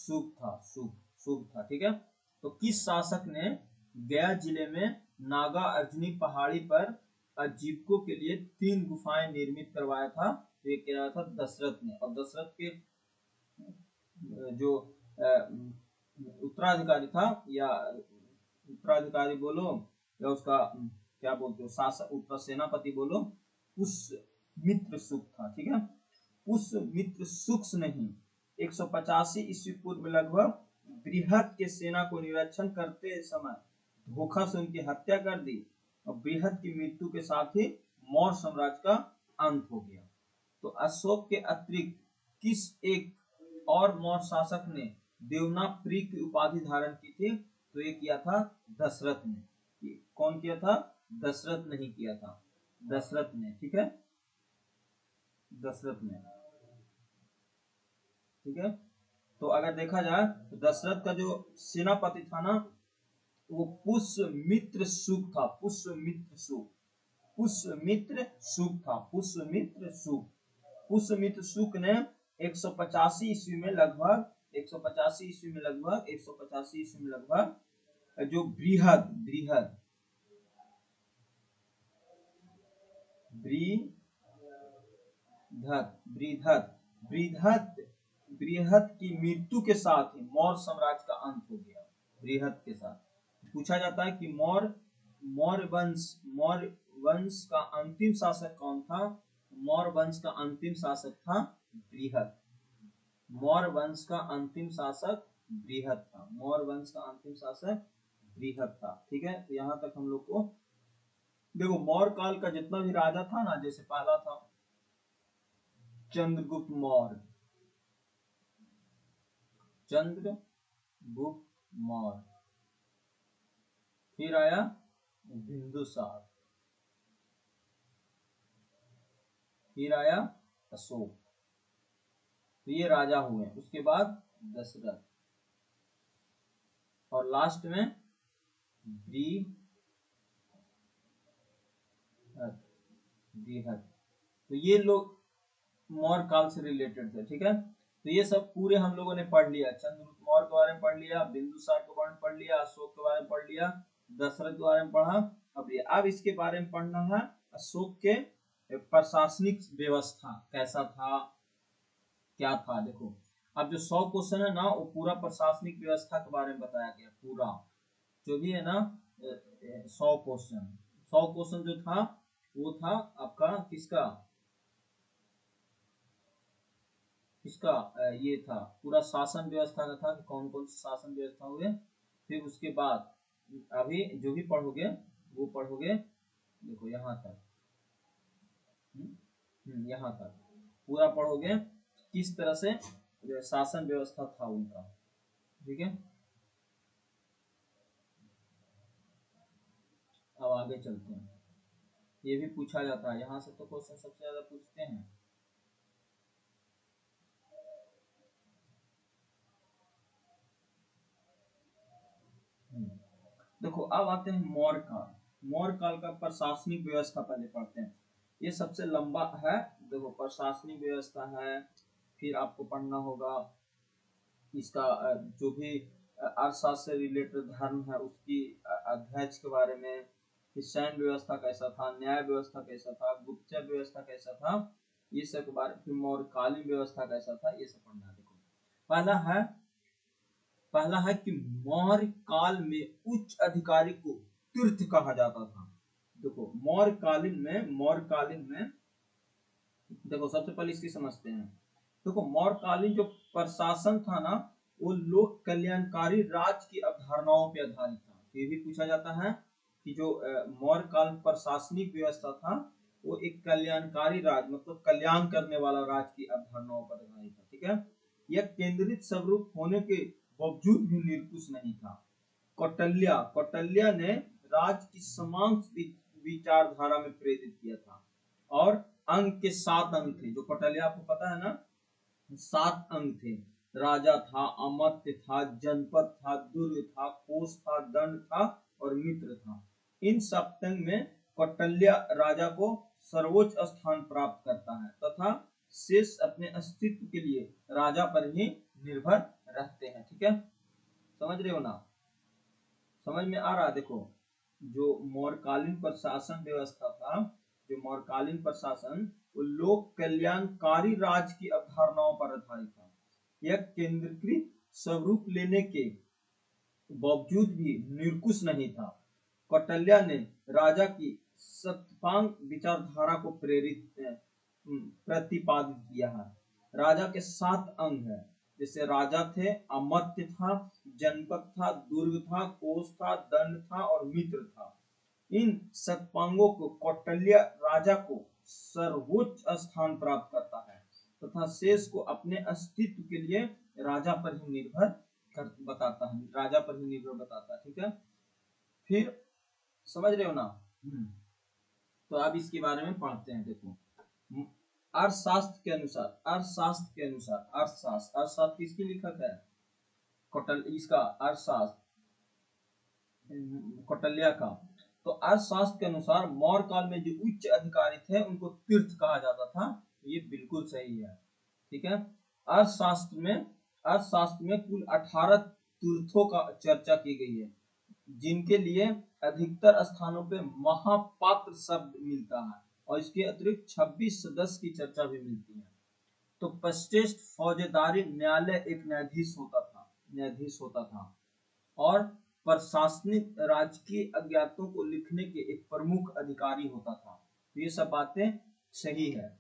शुक था, ठीक है। तो किस शासक ने गया जिले में नागा अर्जुनी पहाड़ी पर आजीविकों के लिए 3 गुफाएं निर्मित करवाया था? तो ये कह रहा था दशरथ ने। और दशरथ के जो उत्तराधिकारी था, या उत्तराधिकारी बोलो या उसका क्या बोलते हो, शासक, उत्तर सेनापति बोलो, पुष्यमित्र शुक था, ठीक है। पुष्यमित्र शुक ने ही 185 ईस्वी पूर्व में लगभग बृहद के सेना को निरीक्षण करते समय धोखा से उनकी हत्या कर दी, और बृहद की मृत्यु के साथ ही मौर्य साम्राज्य का अंत हो गया। तो अशोक के अतिरिक्त किस एक और मौर्य शासक ने देवनागरी की उपाधि धारण की थी? तो ये किया था दशरथ ने। कौन किया था? दशरथ नहीं किया था, दशरथ ने, ठीक है, दशरथ ने, ठीक है। तो अगर देखा जाए तो दशरथ का जो सेनापति था ना, वो पुष्यमित्र शुक था, पुष्यमित्र शुक ने 185 ईस्वी में लगभग जो बृहद की मृत्यु के साथ ही मौर्य साम्राज्य का अंत हो गया, बृहद के साथ। पूछा जाता है कि मौर्य वंश का अंतिम शासक कौन था? मौर्य वंश का अंतिम शासक था बृहद। मौर्य वंश का अंतिम शासक बृहद था, ठीक है। तो यहाँ तक हम लोग को देखो, मौर्य काल का जितना भी राजा था ना, जैसे पहला था चंद्रगुप्त मौर्य, फिर आया बिंदुसार, फिर आया अशोक। तो ये राजा हुए। उसके बाद दशरथ, और लास्ट में बृहद। तो ये लोग मौर्य काल से रिलेटेड थे, ठीक है। तो ये सब पूरे हम लोगों ने पढ़ लिया। चंद्रगुप्त मौर्य के बारे में पढ़ लिया, बिंदुसार के बारे में पढ़ लिया, अशोक के बारे में पढ़ लिया, दशरथ के बारे में पढ़ा। अब इसके बारे में पढ़ना है अशोक के प्रशासनिक व्यवस्था कैसा था, क्या था। देखो, अब जो 100 क्वेश्चन है ना, वो पूरा प्रशासनिक व्यवस्था के बारे में बताया गया। पूरा जो भी है ना, 100 क्वेश्चन जो था वो था आपका किसका ये था पूरा शासन व्यवस्था का था कि कौन कौन से शासन व्यवस्था हुए। फिर उसके बाद अभी जो भी पढ़ोगे वो पढ़ोगे, देखो यहाँ तक, यहाँ तक पूरा पढ़ोगे किस तरह से शासन व्यवस्था था उनका, ठीक है। अब आगे चलते हैं। ये भी पूछा जाता है, यहाँ से तो क्वेश्चन सबसे ज्यादा पूछते हैं। देखो अब आते हैं मौर्य काल। मौर्य काल का प्रशासनिक व्यवस्था पहले पढ़ते हैं। ये सबसे लंबा है। देखो प्रशासनिक व्यवस्था है, फिर आपको पढ़ना होगा इसका जो भी अर्थशास्त्र से रिलेटेड धर्म है उसकी अध्यक्ष के बारे में, फिर सैन्य व्यवस्था कैसा था, न्याय व्यवस्था कैसा था, गुप्तचर व्यवस्था कैसा था, ये सब के बारे में, फिर मौर्यकालीन व्यवस्था कैसा था, ये सब पढ़ना है। देखो पहला है कि मौर्य काल में उच्च अधिकारी को तीर्थ कहा जाता था। देखो मौर्यकालीन में देखो सबसे पहले इसकी समझते हैं। देखो मौर्यकालीन जो प्रशासन था ना, वो लोक कल्याणकारी राज की अवधारणाओं पर आधारित था। ये भी पूछा जाता है कि जो मौर्य काल प्रशासनिक व्यवस्था था वो एक कल्याणकारी राज मतलब कल्याण करने वाला राज की अवधारणाओं पर आधारित था। ठीक है, यह केंद्रित स्वरूप होने के बावजूद भी निरंकुश नहीं था। कौटिल्य ने राज की समान विचारधारा में प्रेरित किया था। और अंक के 7 अंक थे, जो कौटिल्य आपको पता है ना, 7 अंक थे। राजा था, अमात्य था, जनपद था, दुर्ग था, कोष था, दंड था और मित्र था। इन सप्तंग में कौटिल्य राजा को सर्वोच्च स्थान प्राप्त करता है तथा शेष अपने अस्तित्व के लिए राजा पर ही निर्भर रहते हैं। ठीक है, समझ रहे हो ना, समझ में आ रहा। देखो जो मौर्यकालीन प्रशासन व्यवस्था था, जो मौर्यकालीन प्रशासन वो लोक कल्याणकारी राज की अवधारणाओं पर आधारित था। यह केंद्रीकृत स्वरूप लेने के बावजूद भी निरंकुश नहीं था। कौटिल्य ने राजा की सत्पांग विचारधारा को प्रतिपादित किया है। राजा के 7 अंग है, जैसे राजा थे, अमात्य था, जनपद था, दुर्ग था, कोष था, दंड था और मित्र था। इन सत्पांगों को कौटिल्य राजा को सर्वोच्च स्थान प्राप्त करता है तथा शेष को अपने अस्तित्व के लिए राजा पर ही निर्भर बताता है, राजा पर ही निर्भर बताता है। ठीक है, फिर समझ रहे हो ना। तो अब इसके बारे में पढ़ते हैं। देखो अर्थशास्त्र के अनुसार अर्थशास्त्र किसकी लिखक है, इसका अर्थशास्त्र कौटिल्य का। तो अर्थशास्त्र के अनुसार मौर्य काल में जो उच्च अधिकारी थे उनको तीर्थ कहा जाता था। ये बिल्कुल सही है। ठीक है, अर्थशास्त्र में कुल 18 तीर्थों का चर्चा की गई है, जिनके लिए अधिकतर स्थानों पे महापात्र शब्द मिलता है और इसके अतिरिक्त 26 सदस्य की चर्चा भी मिलती है। तो प्रतिष्ठित फौजदारी न्यायालय एक न्यायाधीश होता था और प्रशासनिक राजकीय अज्ञातों को लिखने के एक प्रमुख अधिकारी होता था। तो ये सब बातें सही है,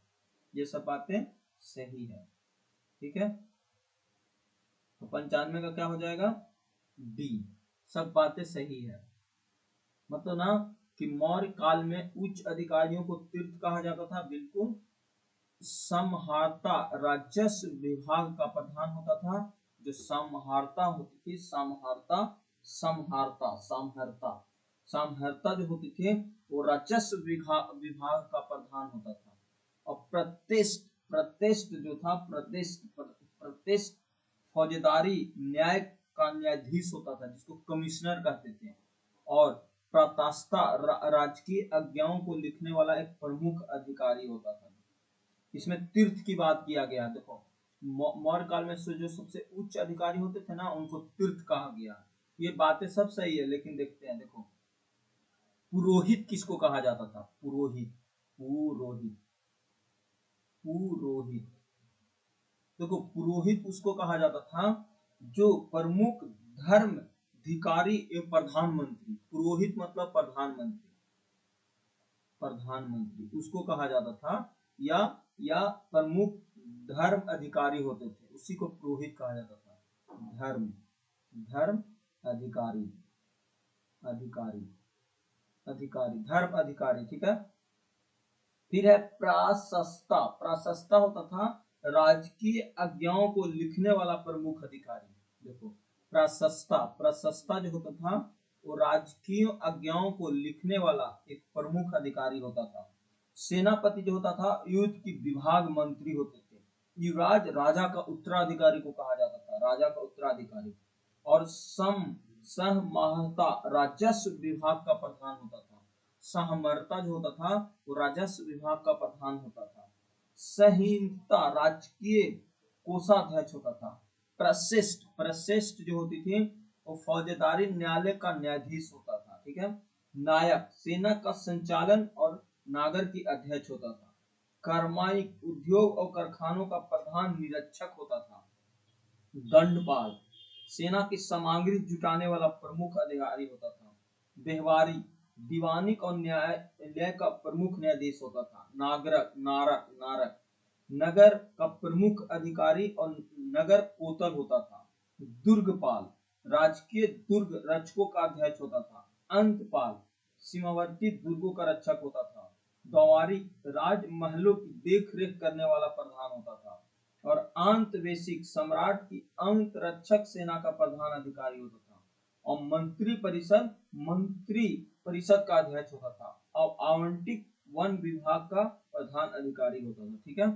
ये सब बातें सही है। ठीक है, तो 95 का क्या हो जाएगा, डी, सब बातें सही है। मतलब ना कि मौर्य काल में उच्च अधिकारियों को तीर्थ कहा जाता था, बिल्कुल। समहारता राजस्व विभाग का प्रधान होता था। जो समहारता होती थी, समहर्ता जो होती थी वो राजस्व विभाग का प्रधान होता था। और प्रतिष्ठ जो था, प्रतिष्ठ फौजदारी न्याय का न्यायाधीश होता था, जिसको कमिश्नर कहते थे। और प्रातस्था राजकीय आज्ञाओं को लिखने वाला एक प्रमुख अधिकारी होता था। इसमें तीर्थ की बात किया गया। देखो मौर्य काल में जो सबसे उच्च अधिकारी होते थे ना, उनको तीर्थ कहा गया। ये बातें सब सही है, लेकिन देखते हैं। देखो पुरोहित किसको कहा जाता था, पुरोहित देखो पुरोहित उसको कहा जाता था जो प्रमुख धर्म अधिकारी एवं प्रधानमंत्री, पुरोहित मतलब प्रधानमंत्री उसको कहा जाता था, या प्रमुख धर्म अधिकारी होते थे, उसी को पुरोहित कहा जाता था। धर्म अधिकारी। ठीक है, फिर है प्राशस्ता होता था राजकीय आज्ञाओं को लिखने वाला प्रमुख अधिकारी। देखो प्राशस्ता जो होता था वो राजकीय आज्ञाओं को लिखने वाला एक प्रमुख अधिकारी होता था। सेनापति जो होता था युद्ध की विभाग मंत्री होते थे। युवराज राजा का उत्तराधिकारी को कहा जाता था, राजा का उत्तराधिकारी। और सहमहर्ता राजस्व विभाग का प्रधान होता था। सहमर्ता जो होता था वो राजस्व विभाग का प्रधान होता था। संहिता राजकीय कोषाध्यक्ष होता था। प्रशिष्ट प्रशिष्ट जो होती थी वो फौजदारी न्यायालय का न्यायाधीश होता था। ठीक है। नायक सेना का संचालन और नागर की अध्यक्ष होता था। कार्मायिक उद्योग और कारखानों का प्रधान निरीक्षक होता था। दंडपाल सेना की सामग्री जुटाने वाला प्रमुख अधिकारी होता था। व्यवहारी दीवानिक और न्यायालय का प्रमुख न्यायाधीश होता था। नागरक नारक नारक नगर का प्रमुख अधिकारी और नगर कोतल होता था। दुर्गपाल राजकीय दुर्ग रक्षकों का अध्यक्ष होता था। अंतपाल सीमावर्ती दुर्गों का रक्षक होता था। दौवारी राजमहलों की देख रेख करने वाला प्रधान होता था। और आंतवेशिक सम्राट की अंत रक्षक सेना का प्रधान अधिकारी होता था। और मंत्री परिषद का अध्यक्ष होता था। और आवंटिक वन विभाग का प्रधान अधिकारी होता था। ठीक है।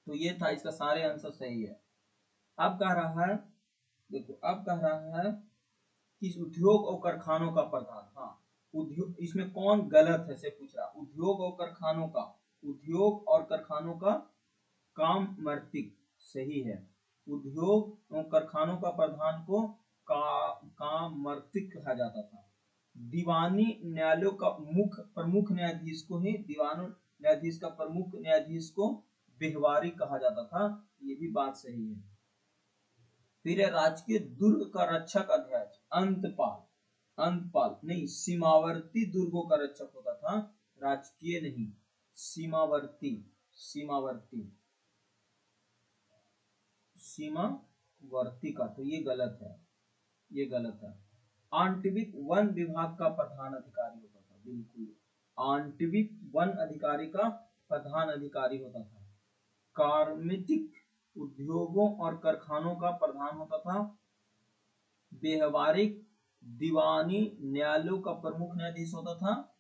तो ये था, इसका सारे आंसर सही है। अब कह रहा है, देखो अब कह रहा है कि उद्योग और कारखानों का प्रधान। हाँ, उद्योग इसमें कौन गलत है से पूछ रहा। उद्योग और कारखानों का, उद्योग और कारखानों का कामर्तिक सही है। उद्योग और कारखानों का प्रधान को कामर्तिक कहा जाता था। दीवानी न्यायालयों का प्रमुख न्यायाधीश को ही दीवान न्यायाधीश का प्रमुख न्यायाधीश को व्यवहारी कहा जाता था। ये भी बात सही है। फिर है राजकीय दुर्ग का रक्षक अध्यक्ष अंतपाल। अंतपाल नहीं, सीमावर्ती दुर्गों का रक्षक होता था, राजकीय नहीं, सीमावर्ती सीमावर्ती सीमावर्ती का। तो ये गलत है, ये गलत है। आंटविक वन विभाग का प्रधान अधिकारी होता था। बिल्कुल, आंटविक वन अधिकारी का प्रधान अधिकारी होता था। कार्मिक उद्योगों और कारखानों का प्रधान होता था। व्यवहारिक दीवानी न्यायालयों का प्रमुख न्यायाधीश होता था।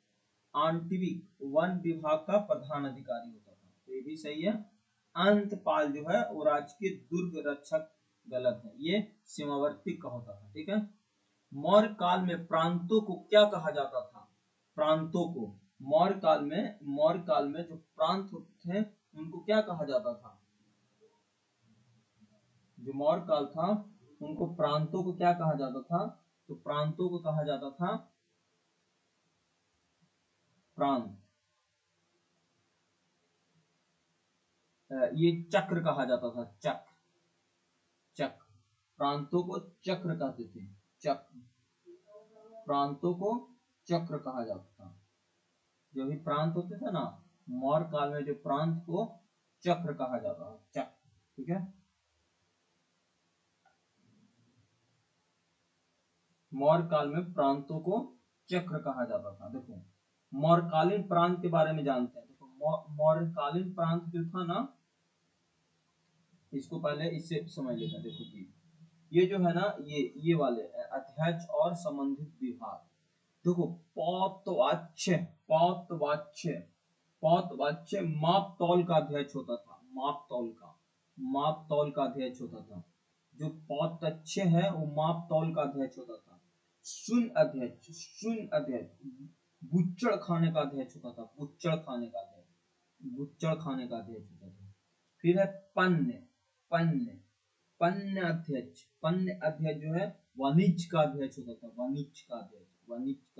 आंटविक वन विभाग का प्रधान अधिकारी होता था। तो ये भी सही है। अंतपाल जो है वो राजकीय दुर्ग रक्षक गलत है, ये सीमावर्ती का होता था। ठीक है। मौर्य काल में प्रांतों को क्या कहा जाता था? प्रांतों को मौर्य काल में जो प्रांत होते थे उनको क्या कहा जाता था? जो मौर्य काल था उनको प्रांतों को क्या कहा जाता था? तो प्रांतों को कहा जाता था प्रांत। ये चक्र कहा जाता था, चक्र चक्र। प्रांतों को चक्र कहते थे, चक्र। प्रांतों को चक्र कहा जाता था। जो भी प्रांत होते थे ना, मौर्य काल में जो प्रांत को चक्र कहा जाता था, चक्र। ठीक है। मौर्य काल में प्रांतों को चक्र कहा जाता था। देखो मौर्यकालीन प्रांत के बारे में जानते हैं। देखो मौर्यकालीन प्रांत जो था ना, इसको पहले इससे समझ लेते हैं। देखो जी, ये जो है ना, ये वाले अध्यक्ष और संबंधित विभाग। देखो पौतवाच्य पौतवाच्य पौतवाच्य माप तौल का अध्यक्ष होता था। माप तौल का अध्यक्ष होता था। जो पौतच्य है वो माप तौल का अध्यक्ष होता था। शून्य अध्यक्ष बुच्चड़ खाने का अध्यक्ष होता था। बुच्चड़ खाने का अध्यक्ष होता था। फिर है पन्य पन्य पन्य अध्यक्ष जो है वाणिज्य का अध्यक्ष होता था। वाणिज्य का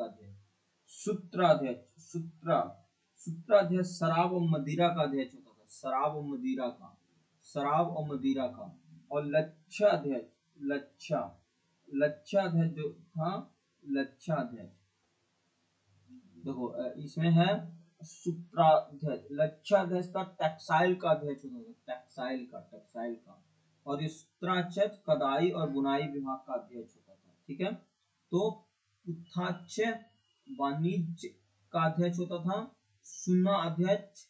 अध्यक्ष। सूत्राध्यक्ष शराब और मदिरा का अध्यक्ष होता था। शराब और मदिरा का। और लक्षाध्यक्ष जो था, लक्षाध्यक्ष देखो इसमें है सूत्राध्यक्ष। लक्षाध्यक्ष का टेक्सटाइल का अध्यक्ष होता था, टेक्सटाइल का। और ये सूत्राध्यक्ष कदाई और बुनाई विभाग का अध्यक्ष होता था। ठीक है। तो पुथाच्य वाणिज्य का अध्यक्ष होता था। सुना अध्यक्ष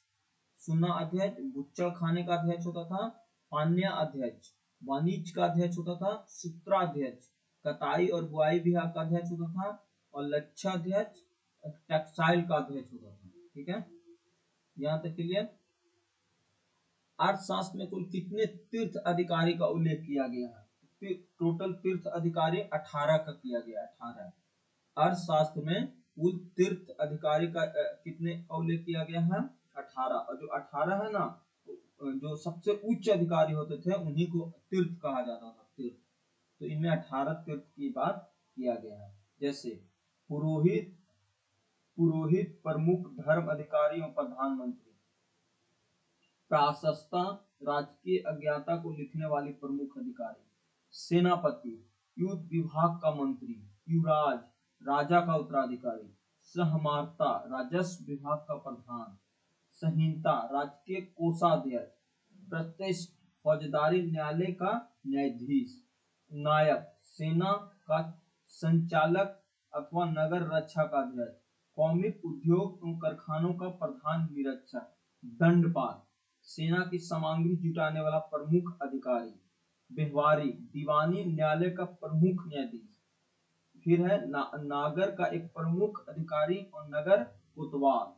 बुच्चड़ खाने का अध्यक्ष होता था। पान्या अध्यक्ष वाणिज्य का अध्यक्ष होता था। सूत्राध्यक्ष कताई और बुआई विभाग का अध्यक्ष होता था। और लक्षाध्यक्ष टेक्सटाइल का अध्यक्ष होता था। ठीक है, यहाँ तक क्लियर। अर्थशास्त्र में कुल कितने तीर्थ अधिकारी का उल्लेख किया गया है? टोटल तीर्थ अधिकारी 18 का किया गया, 18। अर्थशास्त्र में कुल तीर्थ अधिकारी का कितने का उल्लेख किया गया है, 18। और जो 18 है ना, जो सबसे उच्च अधिकारी होते थे उन्हीं को तीर्थ कहा जाता था, तीर्थ। तो इनमें 18 तीर्थ की बात किया गया है। जैसे पुरोहित, पुरोहित, प्रमुख धर्म अधिकारी और प्रधानमंत्री। प्राशस्ता, राजकीय अज्ञाता को लिखने वाली प्रमुख अधिकारी। सेनापति, युद्ध विभाग का मंत्री। युवराज, राजा का उत्तराधिकारी। सहमार्ता, राजस्व विभाग का प्रधान। संहिता, राजकीय कोषाध्यक्ष। प्रतिष्ठ, फौजदारी न्यायालय का न्यायाधीश। नायक, सेना का संचालक अथवा नगर रक्षा का अध्यक्ष। कौमिक उद्योग एवं कारखानों का प्रधान निरीक्षक। दंडपाल, सेना की सामग्री जुटाने वाला प्रमुख अधिकारी। व्यवहारी, दीवानी न्यायालय का प्रमुख न्यायाधीश। फिर है नागर का एक प्रमुख अधिकारी और नगर कोतवाल।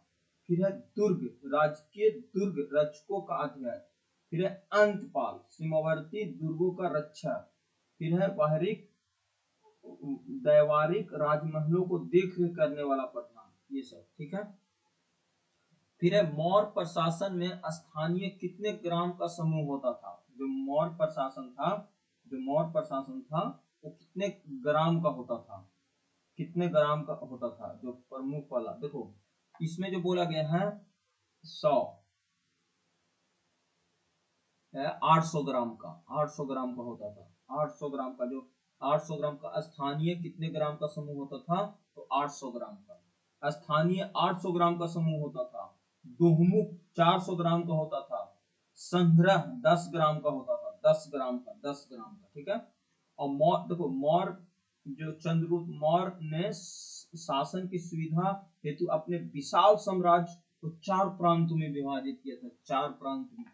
फिर है दुर्ग, राजकीय दुर्ग रक्षकों का अध्यक्ष। फिर है अंतपाल, सीमावर्ती दुर्गों का रक्षक। फिर है वाहरिक, दैवारिक, राजमहलों को देख रेख करने वाला प्रधान। ये सब ठीक है। फिर है मौर्य प्रशासन में स्थानीय कितने ग्राम का समूह होता था। जो मौर्य प्रशासन था, जो मौर्य प्रशासन था वो कितने ग्राम का होता था, कितने ग्राम का होता था। जो प्रमुख वाला देखो, इसमें जो बोला गया है 100 है 800 ग्राम का, 800 ग्राम का होता था। 800 ग्राम का, जो 800 ग्राम का स्थानीय कितने ग्राम का समूह होता था, तो 800 ग्राम का स्थानीय 800 ग्राम का समूह होता था। दोहमुख 400 ग्राम का होता था। संग्रह 10 ग्राम का होता था, 10 ग्राम का, 10 ग्राम का, ठीक है। और मौर्य देखो, मौर्य जो चंद्रगुप्त मौर्य ने शासन की सुविधा हेतु अपने विशाल साम्राज्य को 4 प्रांतों में विभाजित किया था, 4 प्रांत में।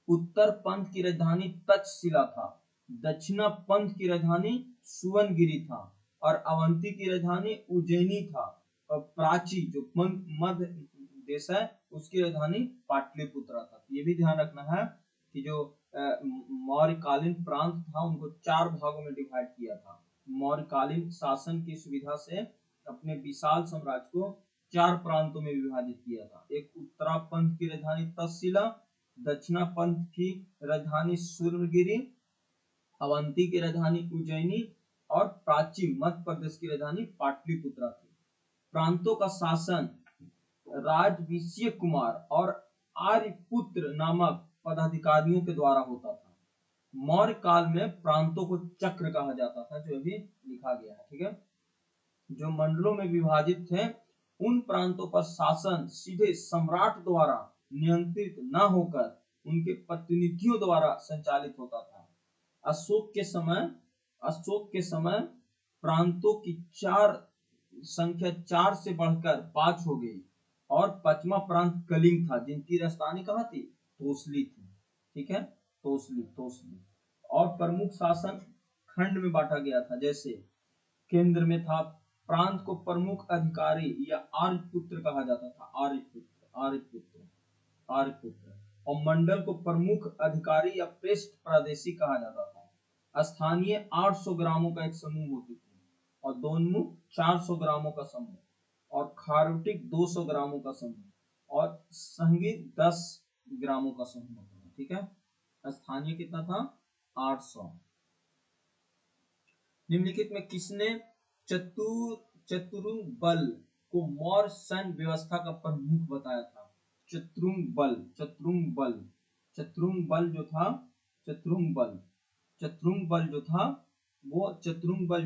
उत्तर पंथ की राजधानी तक्षशिला था। दक्षिणा पंथ की राजधानी सुवर्णगिरी था। और अवंती की राजधानी उज्जैनी था। और प्राची जो मध्य देश है उसकी राजधानी पाटलिपुत्र था। ये भी ध्यान रखना है कि जो मौर्यकालीन प्रांत था उनको 4 भागों में डिवाइड किया था। मौर्यकालीन शासन की सुविधा से अपने विशाल साम्राज्य को 4 प्रांतों में विभाजित किया था। एक उत्तरा पंथ की राजधानी तक्षशिला, दक्षिणा पंथ की राजधानी सुवर्णगिरी, अवंती की राजधानी उज्जैनी और प्राची मध्य प्रदेश की राजधानी पाटलिपुत्र थी। प्रांतों का शासन राजविषय कुमार और आर्यपुत्र नामक पदाधिकारियों के द्वारा होता था। मौर्य काल में प्रांतों को चक्र कहा जाता था, जो अभी लिखा गया है, ठीक है। जो मंडलों में विभाजित थे उन प्रांतों पर शासन सीधे सम्राट द्वारा नियंत्रित न होकर उनके प्रतिनिधियों द्वारा संचालित होता था। अशोक के समय प्रांतों की संख्या 4 से बढ़कर 5 हो गई। और 5वां प्रांत कलिंग था, जिनकी राजधानी कहाँ थी, तोसली थी, ठीक है, तोसली। और प्रमुख शासन खंड में बांटा गया था। जैसे केंद्र में था, प्रांत को प्रमुख अधिकारी या आर्यपुत्र कहा जाता था, आर्यपुत्र। और मंडल को प्रमुख अधिकारी या पृष्ठ प्रादेशिक कहा जाता था। स्थानीय 800 ग्रामों का एक समूह होती थी। और दोनमुख 400 ग्रामों का समूह। और खारोटिक 200 ग्रामों का समूह। और संगीत 10 ग्रामों का समूह होता था, ठीक है। स्थानीय कितना था, 800। निम्नलिखित में किसने चतुरंग बल को मौर्य सैन्य व्यवस्था का प्रमुख बताया था। चतुरंग बल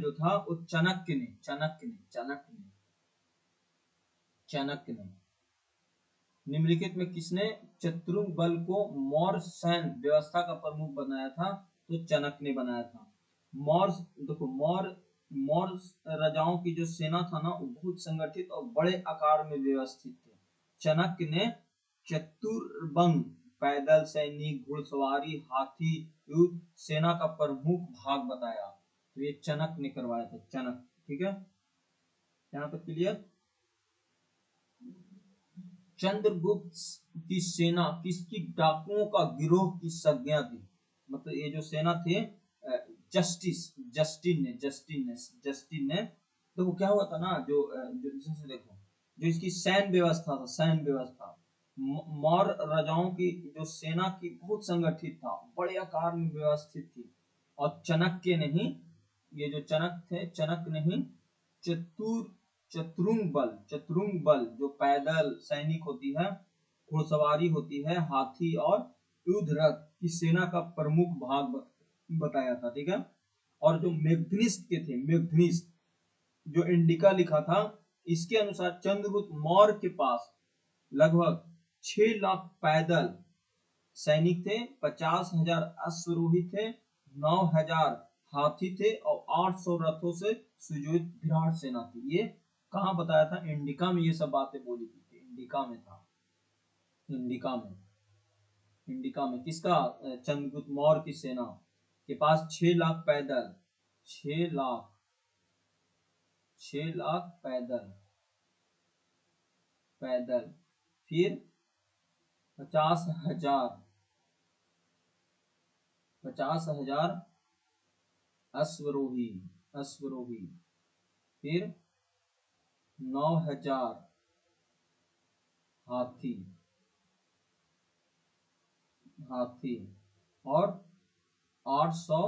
जो था वो चाणक्य ने। निम्नलिखित में किसने चतुरंग बल को मौर्य सैन्य व्यवस्था का प्रमुख बनाया था, तो चाणक्य ने बनाया था। मौर्य राजाओं की जो सेना था ना, वो बहुत संगठित और बड़े आकार में व्यवस्थित थे। चाणक्य ने चतुरंग, पैदल सैनिक, घुड़सवारी, हाथी, युद्ध सेना का प्रमुख भाग बताया। तो ये चाणक्य ने करवाया था, चाणक्य, ठीक है। यहाँ पे क्लियर। चंद्रगुप्त की सेना किसकी डाकुओं का गिरोह की संज्ञा थी। मतलब ये जो सेना थे, जस्टिन ने देखो क्या हुआ था ना, जो जैसे देखो, जो इसकी सैन्य व्यवस्था था, सैन्य व्यवस्था मौर्य राजाओं की जो सेना की बहुत संगठित था, बड़े आकार में व्यवस्थित थी। और चाणक्य ने ही, ये जो चाणक्य ने ही चतुरंग बल जो पैदल सैनिक होती है, घुड़सवारी होती है, हाथी और युद्ध रथ की सेना का प्रमुख भाग बताया था, ठीक है। और जो मेघनिस्ट जो इंडिका लिखा था, इसके अनुसार चंद्रगुप्त मौर्य के पास लगभग 6 लाख पैदल सैनिक थे, 50,000 अश्वारोही थे, 9,000 हाथी थे और 800 रथों से सुयोजित विराट सेना थी। ये कहाँ बताया था? इंडिका में ये सब बातें बोली थी, इंडिका में था, इंडिका में किसका? चंद्रगुप्त मौर्य की सेना के पास 6 लाख पैदल, 6 लाख पैदल, फिर 50,000 अश्वारोही, फिर 9,000 हाथी और 800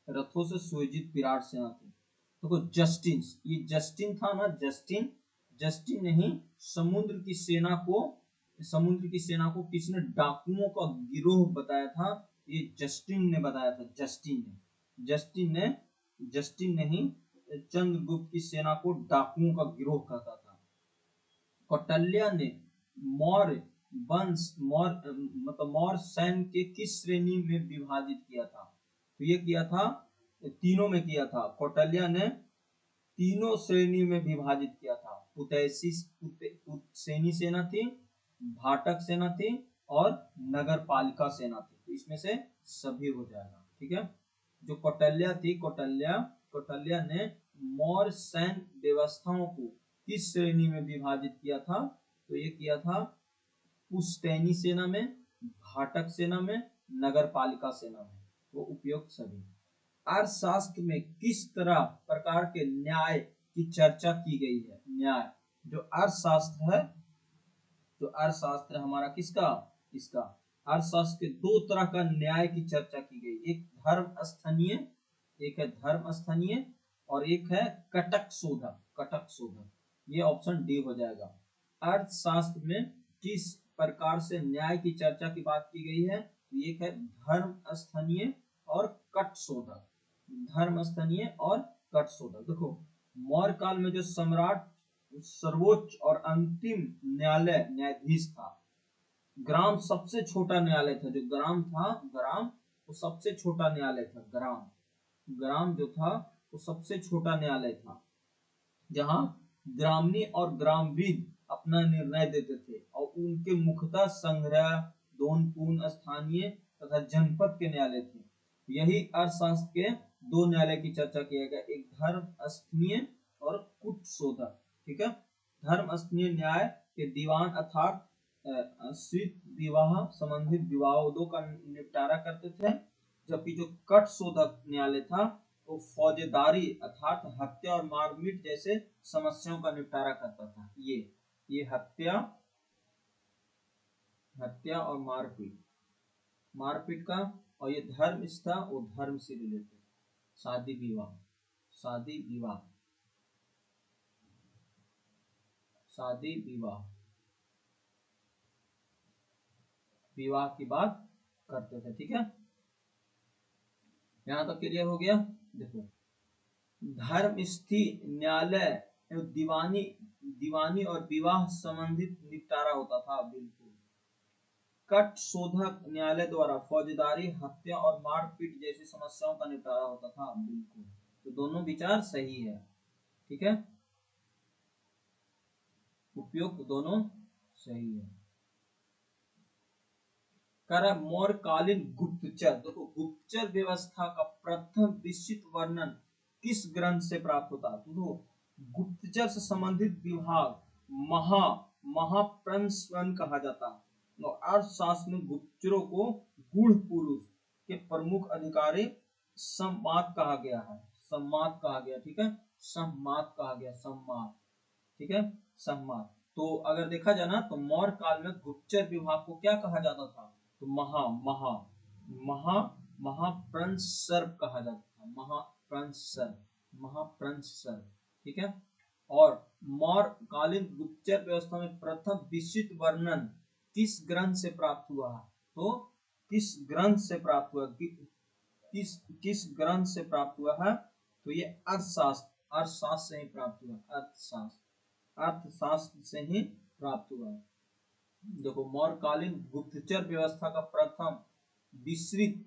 रथों से सुयोजित विराट सेना थी। देखो ये जस्टिन था ना, जस्टिन ने ही समुद्र की सेना को किसने डाकुओं का गिरोह बताया था? ये जस्टिन ने बताया था। जस्टिन ने ही चंद्रगुप्त की सेना को डाकुओं का गिरोह कहता था। कौटिल्य ने मौर्य सैन्य के किस श्रेणी में विभाजित किया था? तो ये किया था, तीनों में किया था। कौटिल्य ने तीनों श्रेणी में विभाजित किया था। पुतसेनी सेना थी, भाटक सेना थी और नगर पालिका सेना थी। तो इसमें से सभी हो जाएगा, ठीक है। जो कौटिल्य ने मौर्य सैन्य व्यवस्थाओं को किस श्रेणी में विभाजित किया था? तो ये किया था पुश्तैनी सेना में, भाटक सेना में, नगर पालिका सेना में। वो उपयुक्त सभी। अर्थशास्त्र में किस प्रकार के न्याय की चर्चा की गई है? न्याय, जो अर्थशास्त्र हमारा किसका? इसका अर्थशास्त्र के 2 तरह का न्याय की चर्चा की गई। एक धर्म स्थनीय और एक है कटक शोधक। ये ऑप्शन डी हो जाएगा। अर्थशास्त्र में किस प्रकार से न्याय की चर्चा की बात की गई है? एक है धर्म स्थनीय और कट शोधक। देखो, मौर्य काल में जो सम्राट सर्वोच्च और अंतिम न्यायाधीश था, ग्राम सबसे छोटा न्यायालय था। जो ग्राम वो सबसे छोटा न्यायालय था। ग्राम जो था वो सबसे छोटा न्यायालय था, जहां ग्रामनी और ग्रामविद अपना निर्णय देते थे और उनके मुख्यतः संग्रह, दोनपूर्ण, स्थानीय तथा जनपद के न्यायालय थे। यही अर्थशास्त्र के 2 न्यायालय की चर्चा किया गया, एक धर्म स्थनीय और कुट शोधक, ठीक है। धर्म स्थनीय न्याय के दीवान अर्थात स्वीत विवाह संबंधित विवादों का निपटारा करते थे, जबकि जो कट शोधक न्यायालय था वो फौजदारी अर्थात हत्या और मारपीट जैसे समस्याओं का निपटारा करता था। ये हत्या और मारपीट का, और ये धर्म था, वो धर्म से रिलेटेड, शादी विवाह की बात करते थे, ठीक है। यहाँ तक क्लियर हो गया। देखो, धर्मस्थी न्यायालय दीवानी और विवाह संबंधित निपटारा होता था, बिल्कुल। कट शोधक न्यायालय द्वारा फौजदारी, हत्या और मारपीट जैसी समस्याओं का निपटारा होता था, बिल्कुल। तो दोनों विचार सही है, ठीक है, उपयुक्त दोनों सही है। मौर्यकालीन गुप्तचर, देखो गुप्तचर व्यवस्था का प्रथम विस्तृत वर्णन किस ग्रंथ से प्राप्त होता है? तो गुप्तचर से संबंधित विभाग महाप्रंस्वन कहा जाता है। अर्थशास्त्र में गुप्तचरों को गुण पुरुष के प्रमुख अधिकारी सम्मात कहा गया है, सम्मात कहा गया, ठीक है, सम्मात कहा गया, सम्मात, ठीक है, सम्मात। तो अगर देखा जाए ना तो मौर्य काल में गुप्तचर विभाग को क्या कहा जाता था, तो महा महा महा महाप्रंसर कहा जाता था, महाप्रंसर, महाप्रंसर, ठीक है। और मौर्य कालीन गुप्तचर व्यवस्था में प्रथम विस्तृत वर्णन किस ग्रंथ से प्राप्त हुआ है, तो किस ग्रंथ से प्राप्त हुआ, किस ग्रंथ से प्राप्त हुआ है, तो ये अर्थशास्त्र, अर्थशास्त्र से ही प्राप्त हुआ, अर्थशास्त्र, अर्थशास्त्र से ही प्राप्त हुआ है। देखो मौर्यकालीन गुप्तचर व्यवस्था का प्रथम विस्तृत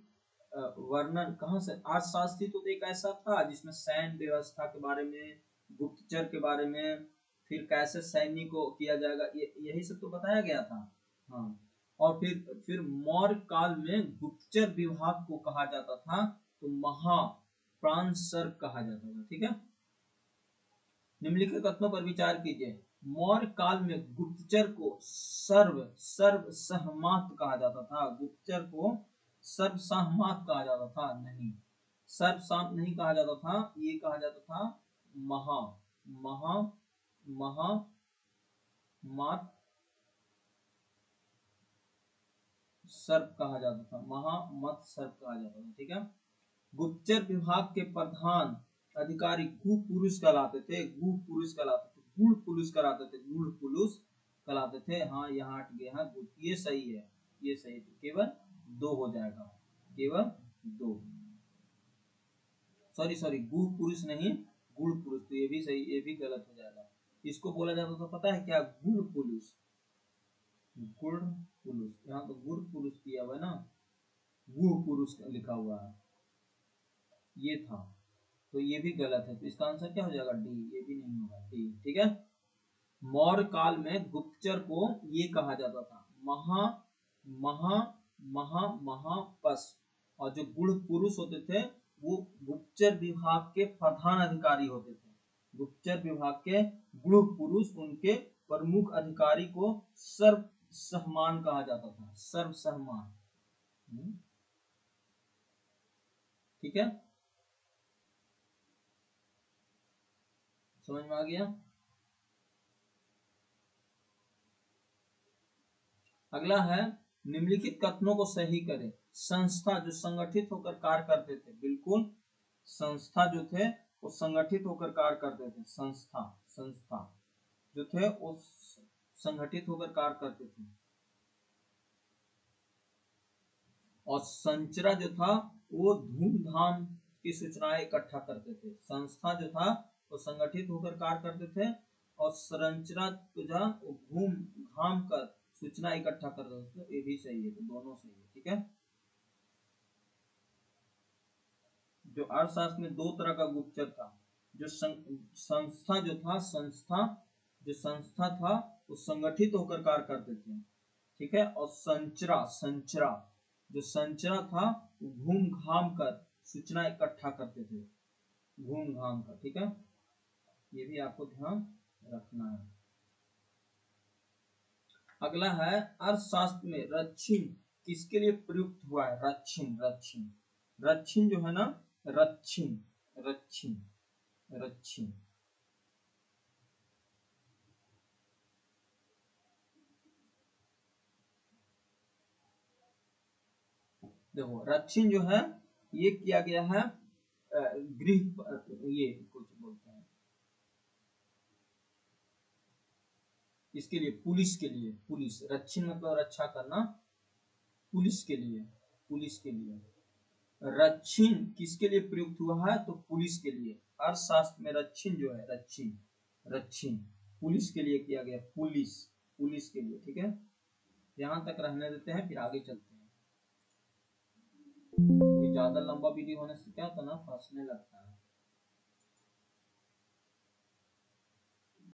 वर्णन कहाँ से, अर्थशास्त्री तो एक ऐसा था जिसमें सैन्य व्यवस्था के बारे में, गुप्तचर के बारे में, फिर कैसे सैन्य को किया जाएगा, यही सब तो बताया गया था। हाँ, और फिर मौर्य काल में गुप्तचर विभाग को कहा जाता था तो महाप्रांसर कहा जाता था, ठीक है। निम्नलिखित कथनों पर विचार कीजिए। मौर्य काल में गुप्तचर को सर्व सहमात कहा जाता था, गुप्तचर को सर्व सहमात कहा जाता था, नहीं, सर्व शांत नहीं कहा जाता था, ये कहा जाता था महा महा महा मात सर्प कहा जाता था, महामत सर्प कहा जाता था, ठीक है। गुप्तचर विभाग के प्रधान अधिकारी गुह पुरुष कहलाते थे, गुह पुरुष कहलाते थे, गुण पुरुष कहलाते थे, गुण पुरुष कहलाते थे। हाँ यहाँ हट गया है, ये सही है, ये सही है, केवल 2 हो जाएगा, केवल 2, सॉरी गुह पुरुष नहीं, गुण पुरुष, तो ये भी सही, ये भी गलत हो जाएगा। इसको बोला जाता था पता है क्या, गुण पुरुष, गुण पुरुष, यहाँ तो गुण पुरुष किया हुआ है ना, गुह पुरुष लिखा हुआ है, ये था, तो ये भी गलत है, तो इसका आंसर क्या हो जाएगा, डी, ये भी नहीं होगा, डी, ठीक है। मौर्य काल में गुप्तचर को ये कहा जाता था महा महा महा महापस, और जो गुण पुरुष होते थे वो गुप्तचर विभाग के प्रधान अधिकारी होते थे, गुप्तचर विभाग के गुण पुरुष उनके प्रमुख अधिकारी को सर्व सहमान कहा जाता था, सर्व सहमान, ठीक है, समझ में आ गया। अगला है निम्नलिखित कथनों को सही करें। संस्था जो संगठित होकर कार्य करते थे, बिल्कुल, संस्था जो थे वो संगठित होकर कार्य करते थे, संस्था संस्था जो थे वो संगठित होकर कार्य करते थे। और संचरा जो था वो धूमधाम की सूचनाएं इकट्ठा करते थे, संस्था जो था वो संगठित होकर कार्य करते थे, और संरचना जो था वो घूम घाम कर सूचना इकट्ठा करते थे, तो ये भी सही है, तो दोनों सही है, ठीक है। जो अर्थशास्त्र में 2 तरह का गुप्तचर था, जो संस्था जो था, संस्था था वो संगठित होकर कार्य करते थे, ठीक है, और संचरा जो संचरा था वो घूम घाम कर सूचना इकट्ठा करते थे, घूम घाम कर, ठीक है, ये भी आपको ध्यान रखना है। अगला है अर्थशास्त्र में रक्षिण किसके लिए प्रयुक्त हुआ है, रक्षिण, रक्षिण, रक्षिण जो है ना, रक्षिण रक्षिण रक्षिण, देखो रक्षिण जो है ये किया गया है गृह, ये कुछ बोलते हैं इसके लिए, पुलिस के लिए, पुलिस, रक्षिण मतलब रक्षा करना, पुलिस के लिए, पुलिस के लिए रक्षिण किसके लिए प्रयुक्त हुआ है, तो पुलिस के लिए। अर्थशास्त्र में रक्षिण जो है, रक्षिण रक्षिण पुलिस के लिए किया गया, पुलिस, पुलिस के लिए, ठीक है। यहाँ तक रहने देते हैं, फिर आगे चलते हैं। ये ज्यादा लंबा वीडियो होने से क्या होता है ना, फंसने लगता है।